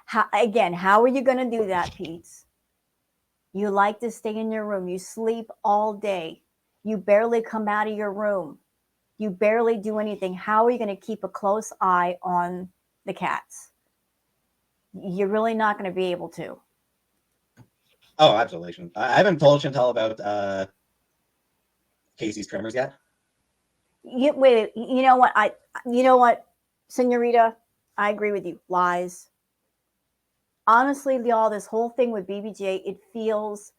How are you going to do that, Peetz? You like to stay in your room. You sleep all day. You barely come out of your room. You barely do anything. How are you going to keep a close eye on the cats? You're really not going to be able to. Oh, absolutely. I haven't told Chantal about Casey's trimmers yet. Wait. You know what, Senorita? I agree with you. Lies. Honestly, y'all, this whole thing with BBJ, it feels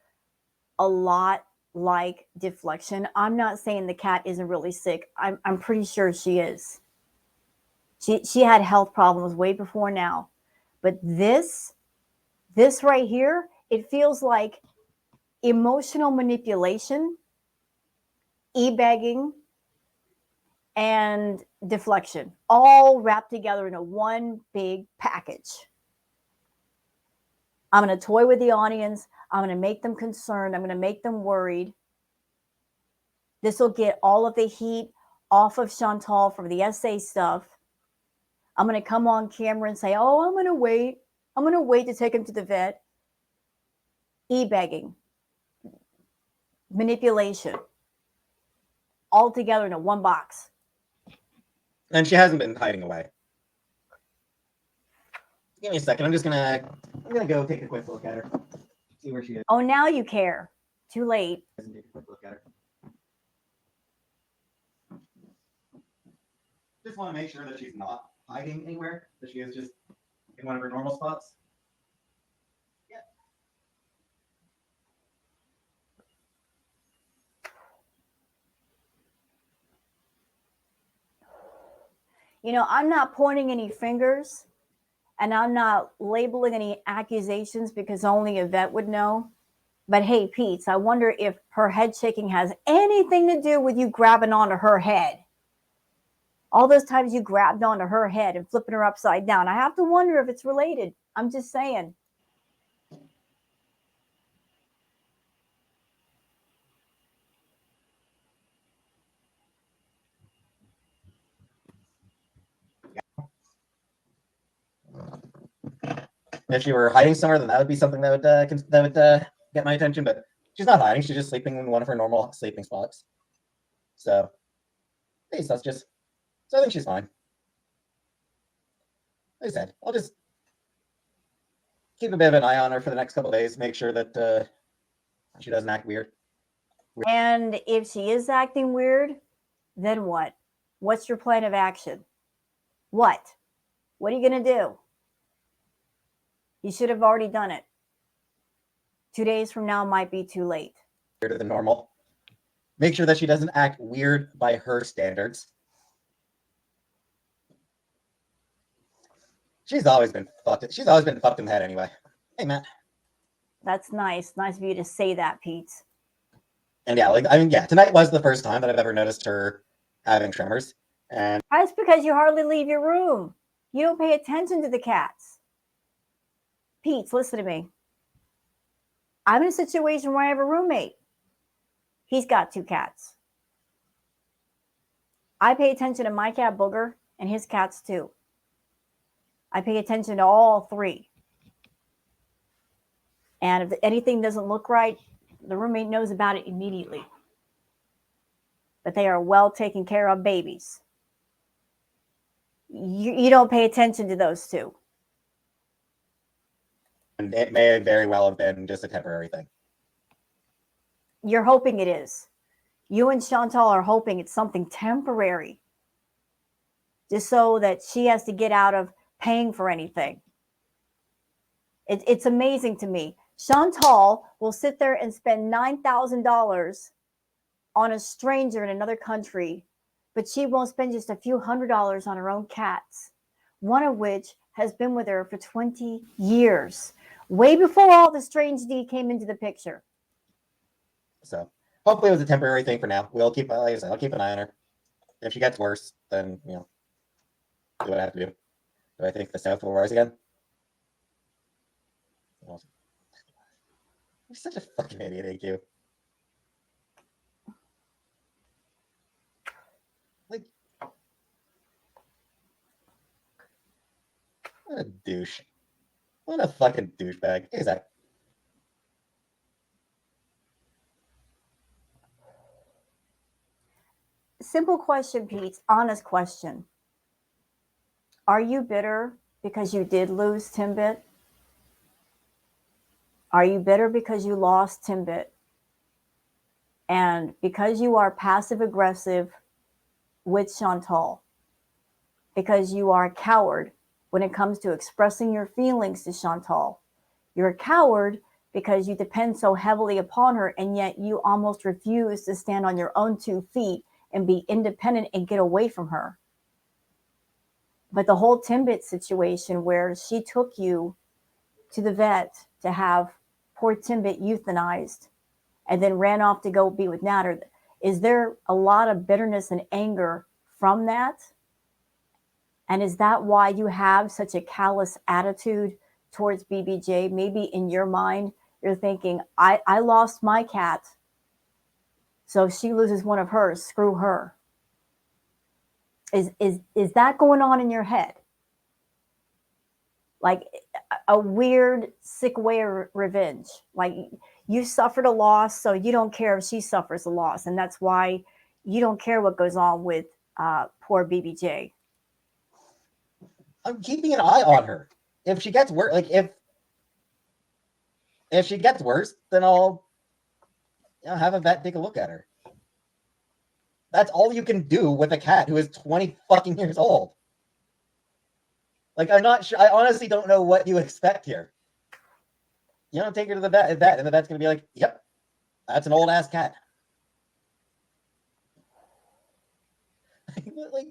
a lot like deflection. I'm not saying the cat isn't really sick. I'm pretty sure she is. She had health problems way before now. But this right here, it feels like emotional manipulation, e-begging, and deflection, all wrapped together in a one big package. I'm going to toy with the audience. I'm going to make them concerned. I'm going to make them worried. This will get all of the heat off of Chantal from the essay stuff. I'm going to come on camera and say, oh, I'm going to wait. I'm going to wait to take him to the vet. E-begging, manipulation, all together in a one box. And she hasn't been hiding away. Give me a second. I'm gonna go take a quick look at her. See where she is. Oh, now you care. Too late. Take a quick look at her. Just want to make sure that she's not hiding anywhere, that she is just in one of her normal spots. Yeah. You know, I'm not pointing any fingers and I'm not labeling any accusations because only a vet would know. But hey, Peetz, I wonder if her head shaking has anything to do with you grabbing onto her head. All those times you grabbed onto her head and flipping her upside down. I have to wonder if it's related. I'm just saying. If she were hiding somewhere, then that would be something that would get my attention. But she's not hiding; she's just sleeping in one of her normal sleeping spots. So, hey, so I think she's fine. Like I said, I'll just keep a bit of an eye on her for the next couple of days, make sure that she doesn't act weird. And if she is acting weird, then what? What's your plan of action? What? What are you going to do? You should have already done it. 2 days from now might be too late. Weirder than normal. Make sure that she doesn't act weird by her standards. She's always been fucked in the head anyway. Hey, Matt. That's nice. Nice of you to say that, Peetz. And yeah, tonight was the first time that I've ever noticed her having tremors. And that's because you hardly leave your room. You don't pay attention to the cats. Peetz, listen to me. I'm in a situation where I have a roommate. He's got 2 cats. I pay attention to my cat Booger and his cats too. I pay attention to all 3. And if anything doesn't look right, the roommate knows about it immediately. But they are well taken care of babies. You don't pay attention to those 2. And it may very well have been just a temporary thing. You're hoping it is. You and Chantal are hoping it's something temporary. Just so that she has to get out of paying for anything. It's amazing to me. Chantal will sit there and spend $9,000 on a stranger in another country, but she won't spend just a few $100s on her own cats, one of which has been with her for 20 years, way before all the strange deed came into the picture. So hopefully it was a temporary thing for now. I'll keep an eye on her. If she gets worse, then do what I have to do. Do I think the South will rise again? You're such a fucking idiot, AQ. Like, what a douche. What a fucking douchebag. Hey, Zach. Simple question, Peetz. Honest question. Are you bitter because you did lose Timbit? Are you bitter because you lost Timbit? And because you are passive aggressive with Chantal, because you are a coward when it comes to expressing your feelings to Chantal. You're a coward because you depend so heavily upon her, and yet you almost refuse to stand on your own 2 feet and be independent and get away from her. But the whole Timbit situation where she took you to the vet to have poor Timbit euthanized and then ran off to go be with Natter, is there a lot of bitterness and anger from that? And is that why you have such a callous attitude towards BBJ? Maybe in your mind, you're thinking, I lost my cat, so if she loses one of hers, screw her. Is that going on in your head? Like a weird, sick way of revenge. Like you suffered a loss, so you don't care if she suffers a loss. And that's why you don't care what goes on with poor BBJ. I'm keeping an eye on her. If she gets worse, like if she gets worse, then I'll have a vet take a look at her. That's all you can do with a cat who is 20 fucking years old. Like, I'm not sure. I honestly don't know what you expect here. You don't take her to the vet, and the vet's going to be like, yep, that's an old-ass cat. Like,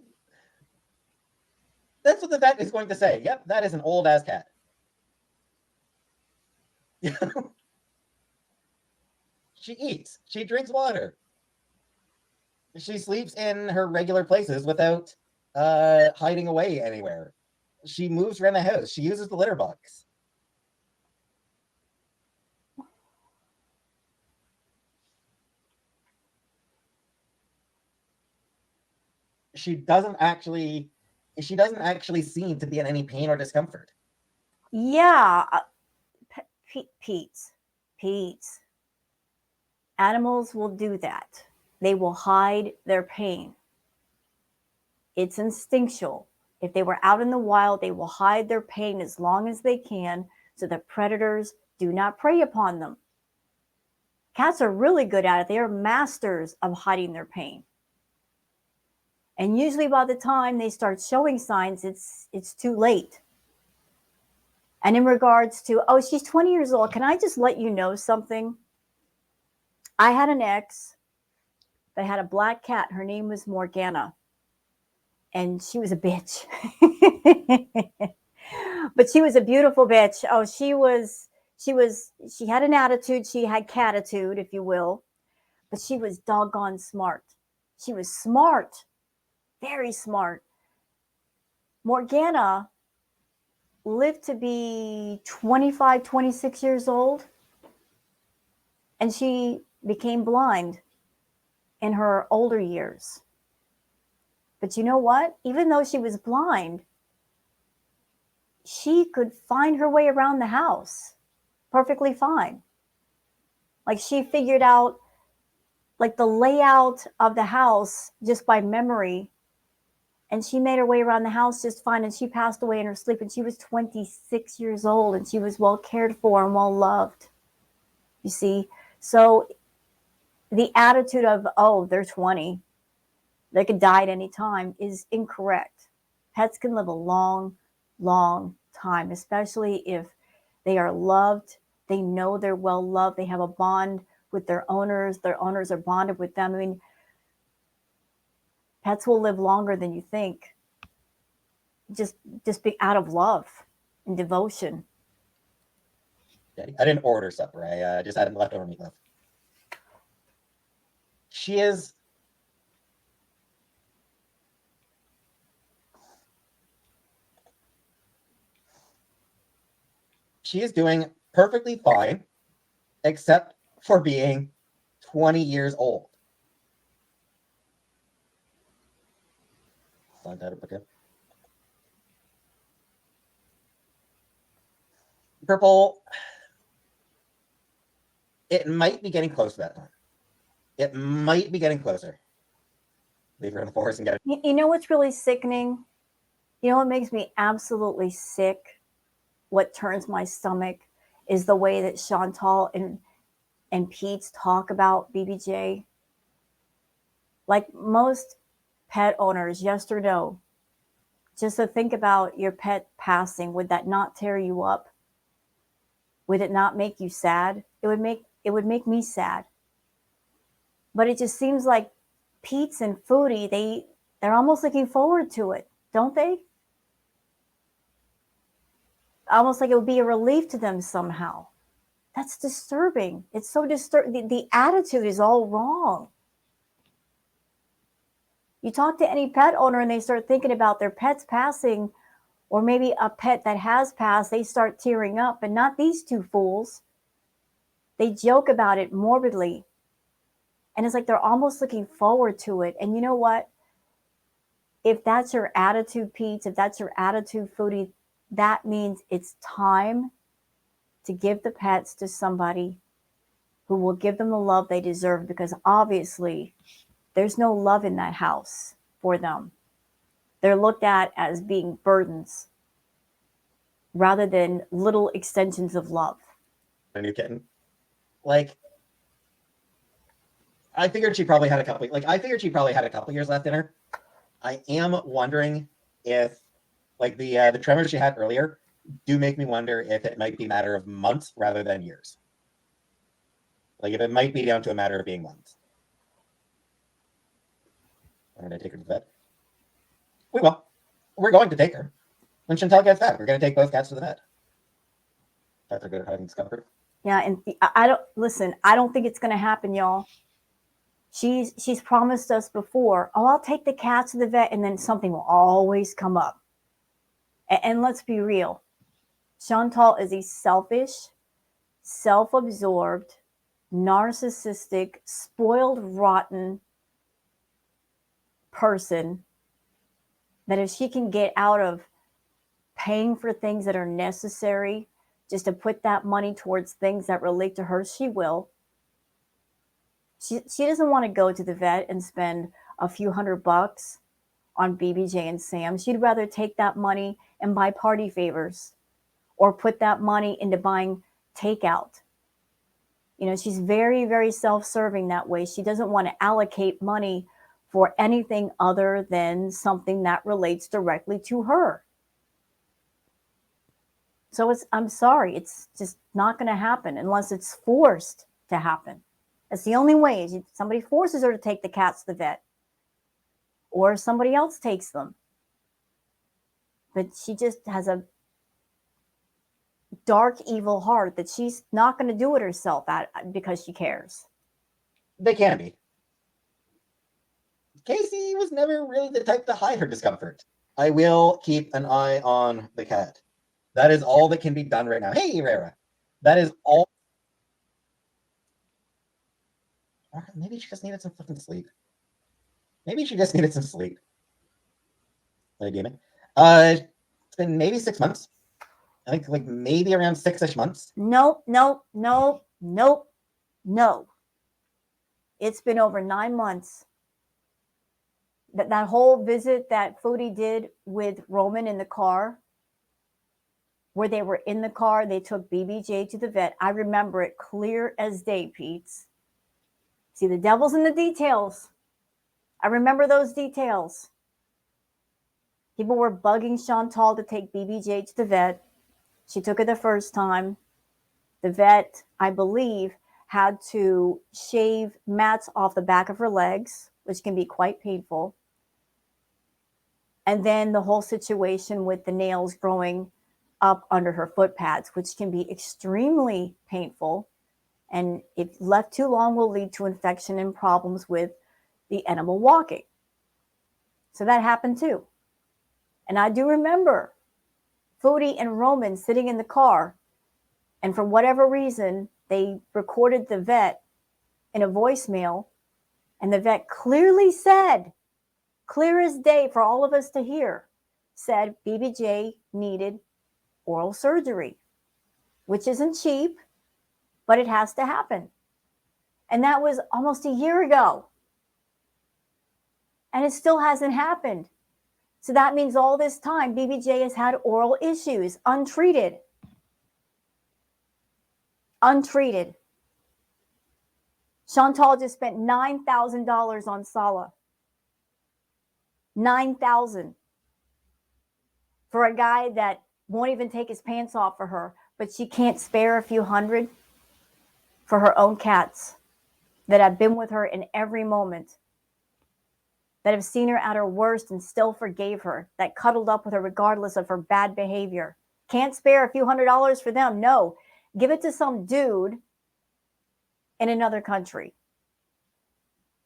that's what the vet is going to say. Yep, that is an old-ass cat. She eats. She drinks water. She sleeps in her regular places without hiding away anywhere. She moves around the house. She uses the litter box. She doesn't actually seem to be in any pain or discomfort. Yeah, Peetz. Animals will do that. They will hide their pain. It's instinctual. If they were out in the wild, they will hide their pain as long as they can so that predators do not prey upon them. Cats are really good at it. They are masters of hiding their pain. And usually by the time they start showing signs, it's too late. And in regards to, oh, she's 20 years old, can I just let you know something? I had an ex that had a black cat. Her name was Morgana. And she was a bitch. But she was a beautiful bitch. Oh, she had an attitude. She had catitude, if you will. But she was doggone smart. She was smart. Very smart. Morgana lived to be 25, 26 years old. And she became blind in her older years. But you know what? Even though she was blind, she could find her way around the house perfectly fine. Like she figured out like the layout of the house just by memory. And she made her way around the house just fine. And she passed away in her sleep. And she was 26 years old. And she was well cared for and well loved. You see? So the attitude of, oh, they're 20. They could die at any time is incorrect. Pets can live a long, long time, especially if they are loved. They know they're well loved. They have a bond with their owners. Their owners are bonded with them. I mean, pets will live longer than you think. Just be out of love and devotion. I didn't order supper. I just had leftover meatloaf. She is doing perfectly fine, except for being 20 years old. Purple, it might be getting close to that time. It might be getting closer. Leave her in the forest and get it. You know what's really sickening? You know what makes me absolutely sick? What turns my stomach is the way that Chantal and Peetz talk about BBJ. Like most pet owners, yes or no? Just to think about your pet passing, would that not tear you up? Would it not make you sad? It would make me sad. But it just seems like Peetz and Foodie, they're almost looking forward to it, don't they? almost like it would be a relief to them somehow. That's disturbing. It's so disturbing. The attitude is all wrong. You talk to any pet owner and they start thinking about their pets passing, or maybe a pet that has passed, they start tearing up, and not these two fools. They joke about it morbidly. And it's like they're almost looking forward to it. And you know what? If that's your attitude, Peetz, if that's your attitude, Foodie, that means it's time to give the pets to somebody who will give them the love they deserve, because obviously there's no love in that house for them. They're looked at as being burdens rather than little extensions of love. A new kitten. Like, I figured she probably had a couple years left in her. I am wondering if, like, the tremors she had earlier do make me wonder if it might be a matter of months rather than years. Like, if it might be down to a matter of being months. I'm going to take her to the vet. We will. We're going to take her. When Chantal gets back, we're going to take both cats to the vet. Cats are good at hiding discomfort. Yeah, and I don't think it's going to happen, y'all. She's promised us before, oh, I'll take the cats to the vet, and then something will always come up. And let's be real. Chantal is a selfish, self-absorbed, narcissistic, spoiled, rotten person that if she can get out of paying for things that are necessary just to put that money towards things that relate to her, she will. She doesn't want to go to the vet and spend a few $100 on BBJ and Sam. She'd rather take that money and buy party favors or put that money into buying takeout. You know, she's very, very self-serving that way. She doesn't want to allocate money for anything other than something that relates directly to her. So I'm sorry, it's just not going to happen unless it's forced to happen. That's the only way. Is somebody forces her to take the cats to the vet, or somebody else takes them. But she just has a dark, evil heart that she's not going to do it herself because she cares. They can be. Casey was never really the type to hide her discomfort. I will keep an eye on the cat. That is all that can be done right now. Hey, Rara. That is all. Or maybe she just needed some fucking sleep. Maybe she just needed some sleep. Lady Demon. It's been maybe 6 months. I think like maybe around 6-ish months. Nope. It's been over 9 months. That whole visit that Foodie did with Roman in the car, where they were in the car, they took BBJ to the vet. I remember it clear as day, Peetz. See, the devil's in the details. I remember those details. People were bugging Chantal to take BBJ to the vet. She took it the first time. The vet, I believe, had to shave mats off the back of her legs, which can be quite painful. And then the whole situation with the nails growing up under her foot pads, which can be extremely painful. And if left too long, will lead to infection and problems with the animal walking. So that happened too. And I do remember Foodie and Roman sitting in the car, and for whatever reason, they recorded the vet in a voicemail, and the vet clearly said, clear as day for all of us to hear, said BBJ needed oral surgery, which isn't cheap, but it has to happen. And that was almost a year ago. And it still hasn't happened. So that means all this time, BBJ has had oral issues, untreated. Untreated. Chantal just spent $9,000 on Sala. $9,000 for a guy that won't even take his pants off for her, but she can't spare a few hundred for her own cats that have been with her in every moment, that have seen her at her worst and still forgave her, that cuddled up with her regardless of her bad behavior. Can't spare a few $100s for them. No, give it to some dude in another country.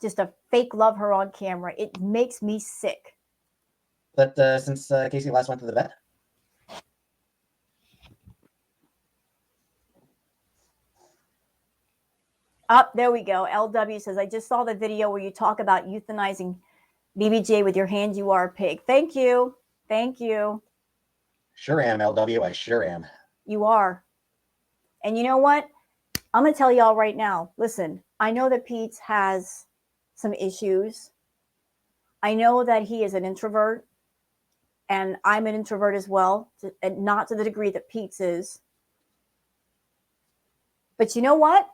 Just to fake love her on camera. It makes me sick. But since Casey last went to the vet? Up, there we go. LW says, I just saw the video where you talk about euthanizing BBJ with your hand. You are a pig. Thank you. Thank you. Sure am, LW. I sure am. You are. And you know what? I'm going to tell y'all right now. Listen, I know that Peetz has some issues. I know that he is an introvert. And I'm an introvert as well. And not to the degree that Peetz is. But you know what?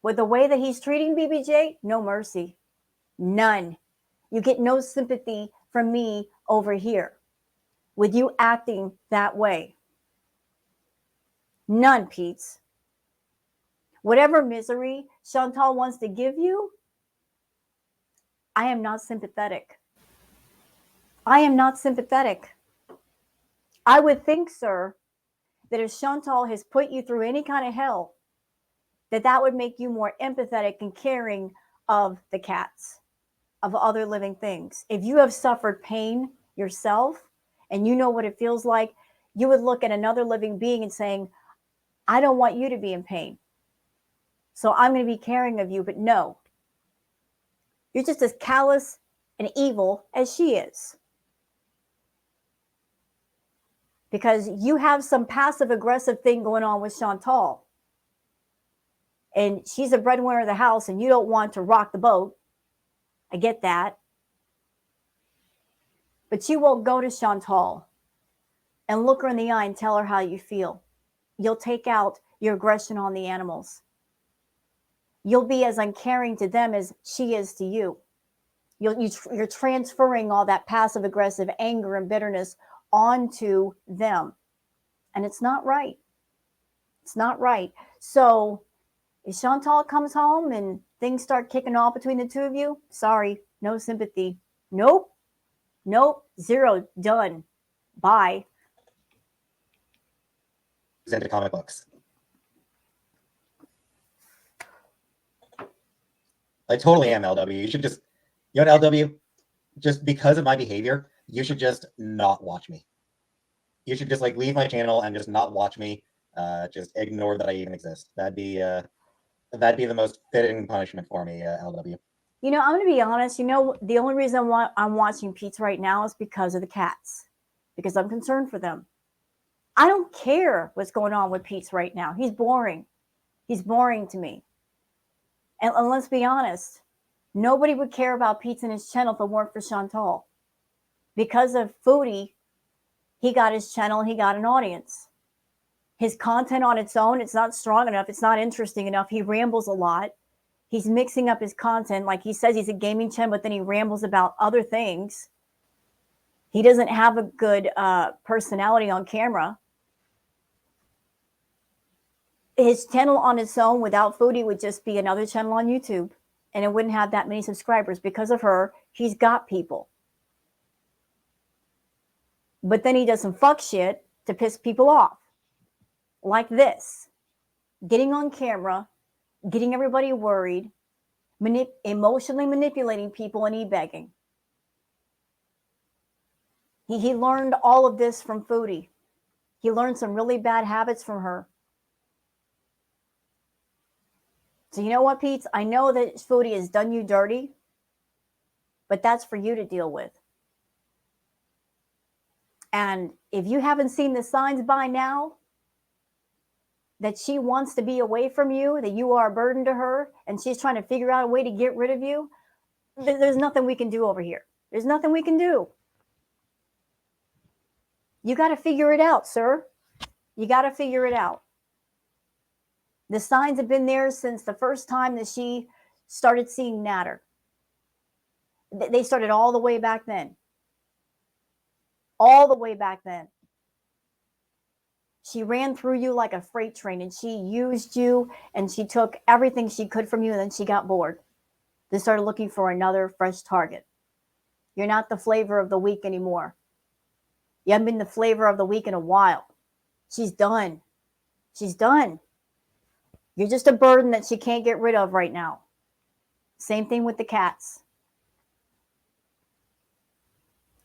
With the way that he's treating BBJ, no mercy. None. You get no sympathy from me over here with you acting that way. None, Peetz. Whatever misery Chantal wants to give you, I am not sympathetic. I am not sympathetic. I would think, sir, that if Chantal has put you through any kind of hell, that would make you more empathetic and caring of the cats, of other living things. If you have suffered pain yourself and you know what it feels like, you would look at another living being and saying, I don't want you to be in pain. So I'm going to be caring of you. But no, you're just as callous and evil as she is. Because you have some passive aggressive thing going on with Chantal. And she's a breadwinner of the house and you don't want to rock the boat. I get that. But you won't go to Chantal and look her in the eye and tell her how you feel. You'll take out your aggression on the animals. You'll be as uncaring to them as she is to you. You're transferring all that passive aggressive anger and bitterness onto them. And it's not right. It's not right. So if Chantal comes home and things start kicking off between the two of you, sorry, no sympathy. Nope. Nope. Zero. Done. Bye. Into comic books. I totally am, LW. You should just, you know what, LW? Just because of my behavior, you should just not watch me. You should just like leave my channel and just not watch me. Just ignore that I even exist. That'd be the most fitting punishment for me, LW. You know, I'm going to be honest. You know, the only reason I'm watching Peetz right now is because of the cats. Because I'm concerned for them. I don't care what's going on with Peetz right now. He's boring. He's boring to me. And let's be honest. Nobody would care about Peetz and his channel if it weren't for Chantal. Because of Foodie, he got his channel and he got an audience. His content on its own, it's not strong enough. It's not interesting enough. He rambles a lot. He's mixing up his content. Like he says he's a gaming channel, but then he rambles about other things. He doesn't have a good personality on camera. His channel on its own without Foodie would just be another channel on YouTube. And it wouldn't have that many subscribers. Because of her, he's got people. But then he does some fuck shit to piss people off. Like this. Getting on camera, getting everybody worried, emotionally manipulating people and e-begging. He learned all of this from Foodie. He learned some really bad habits from her. So you know what, Peetz? I know that Foodie has done you dirty, but that's for you to deal with. And if you haven't seen the signs by now that she wants to be away from you, that you are a burden to her, and she's trying to figure out a way to get rid of you, there's nothing we can do over here. There's nothing we can do. You got to figure it out, sir. You got to figure it out. The signs have been there since the first time that she started seeing Natter. They started all the way back then. All the way back then. She ran through you like a freight train and she used you and she took everything she could from you and then she got bored. They started looking for another fresh target. You're not the flavor of the week anymore. You haven't been the flavor of the week in a while. She's done. She's done. You're just a burden that she can't get rid of right now. Same thing with the cats.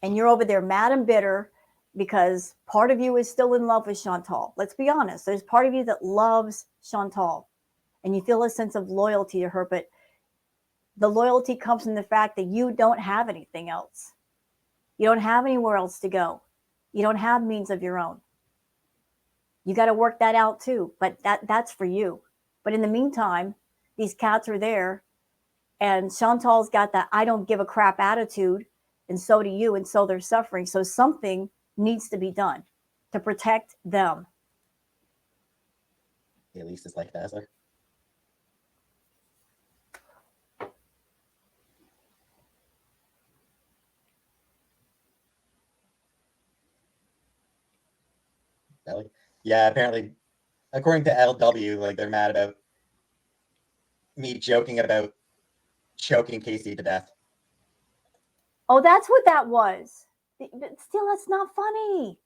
And you're over there mad and bitter because part of you is still in love with Chantal. Let's be honest. There's part of you that loves Chantal and you feel a sense of loyalty to her, but the loyalty comes from the fact that you don't have anything else. You don't have anywhere else to go. You don't have means of your own. You got to work that out too, but that's for you. But in the meantime, these cats are there and Chantal's got that I don't give a crap attitude, and so do you, and so they're suffering. So something needs to be done to protect them. At least it's like that, sir. Yeah, apparently, according to LW, like they're mad about me joking about choking Casey to death. Oh, that's what that was. But still, that's not funny.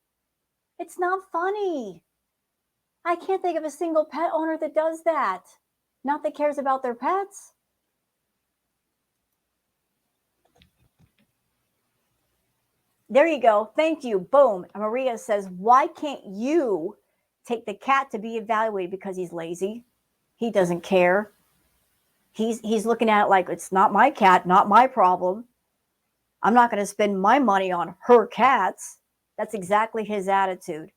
It's not funny. I can't think of a single pet owner that does that. Not that cares about their pets. There you go. Thank you. Boom. And Maria says, why can't you take the cat to be evaluated? Because he's lazy. He doesn't care. He's looking at it like, it's not my cat, not my problem. I'm not going to spend my money on her cats. That's exactly his attitude.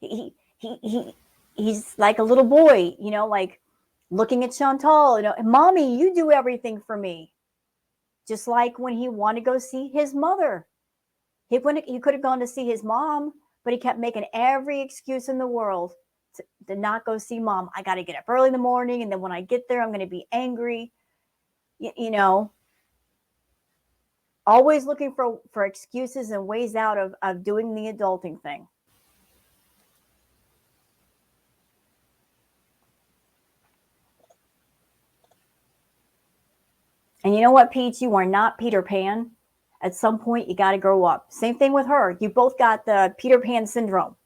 He's like a little boy, you know, like looking at Chantal, you know, Mommy, you do everything for me. Just like when he wanted to go see his mother. He could have gone to see his mom, but he kept making every excuse in the world to not go see mom. I got to get up early in the morning, and then when I get there, I'm going to be angry. You know, always looking for excuses and ways out of doing the adulting thing. And you know what, Peetz? You are not Peter Pan. At some point, you got to grow up. Same thing with her. You both got the Peter Pan syndrome.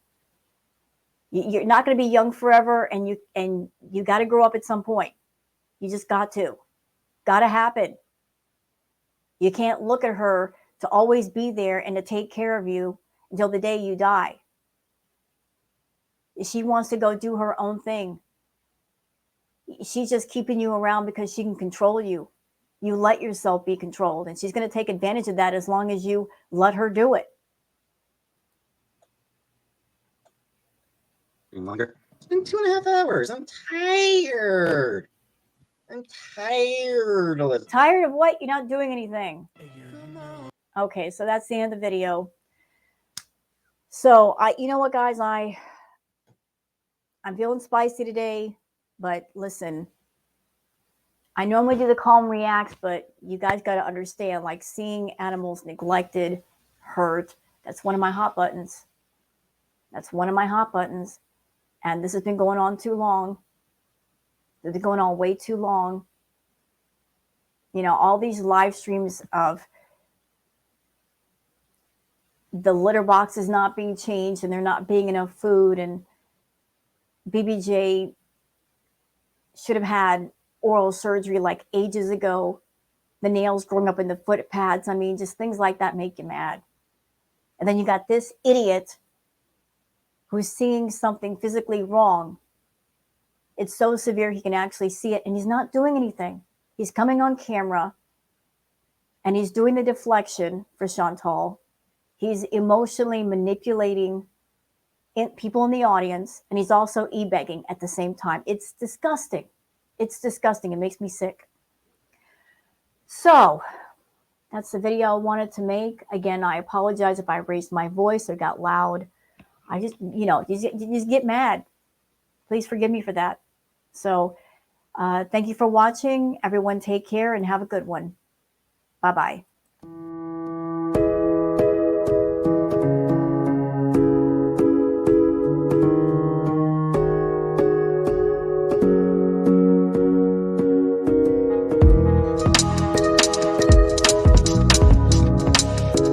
You're not going to be young forever, and you got to grow up at some point. You just got to happen. You can't look at her to always be there and to take care of you until the day you die. She wants to go do her own thing. She's just keeping you around because she can control you. You let yourself be controlled, and she's going to take advantage of that as long as you let her do it. Longer. It's been 2.5 hours. I'm tired. Tired of what? You're not doing anything. Okay, so that's the end of the video. So you know what, guys? I'm feeling spicy today, but listen. I normally do the calm reacts, but you guys got to understand, like seeing animals neglected, hurt, that's one of my hot buttons. That's one of my hot buttons. And this has been going on too long. It's been going on way too long. You know, all these live streams of the litter boxes not being changed and there not being enough food, and BBJ should have had oral surgery like ages ago. The nails growing up in the foot pads. I mean, just things like that make you mad. And then you got this idiot who's seeing something physically wrong. It's so severe he can actually see it, and he's not doing anything. He's coming on camera and he's doing the deflection for Chantal. He's emotionally manipulating people in the audience, and he's also e-begging at the same time. It's disgusting. It's disgusting. It makes me sick. So that's the video I wanted to make. Again, I apologize if I raised my voice or got loud. I just, you know, you just get mad. Please forgive me for that. So thank you for watching. Everyone take care and have a good one. Bye-bye.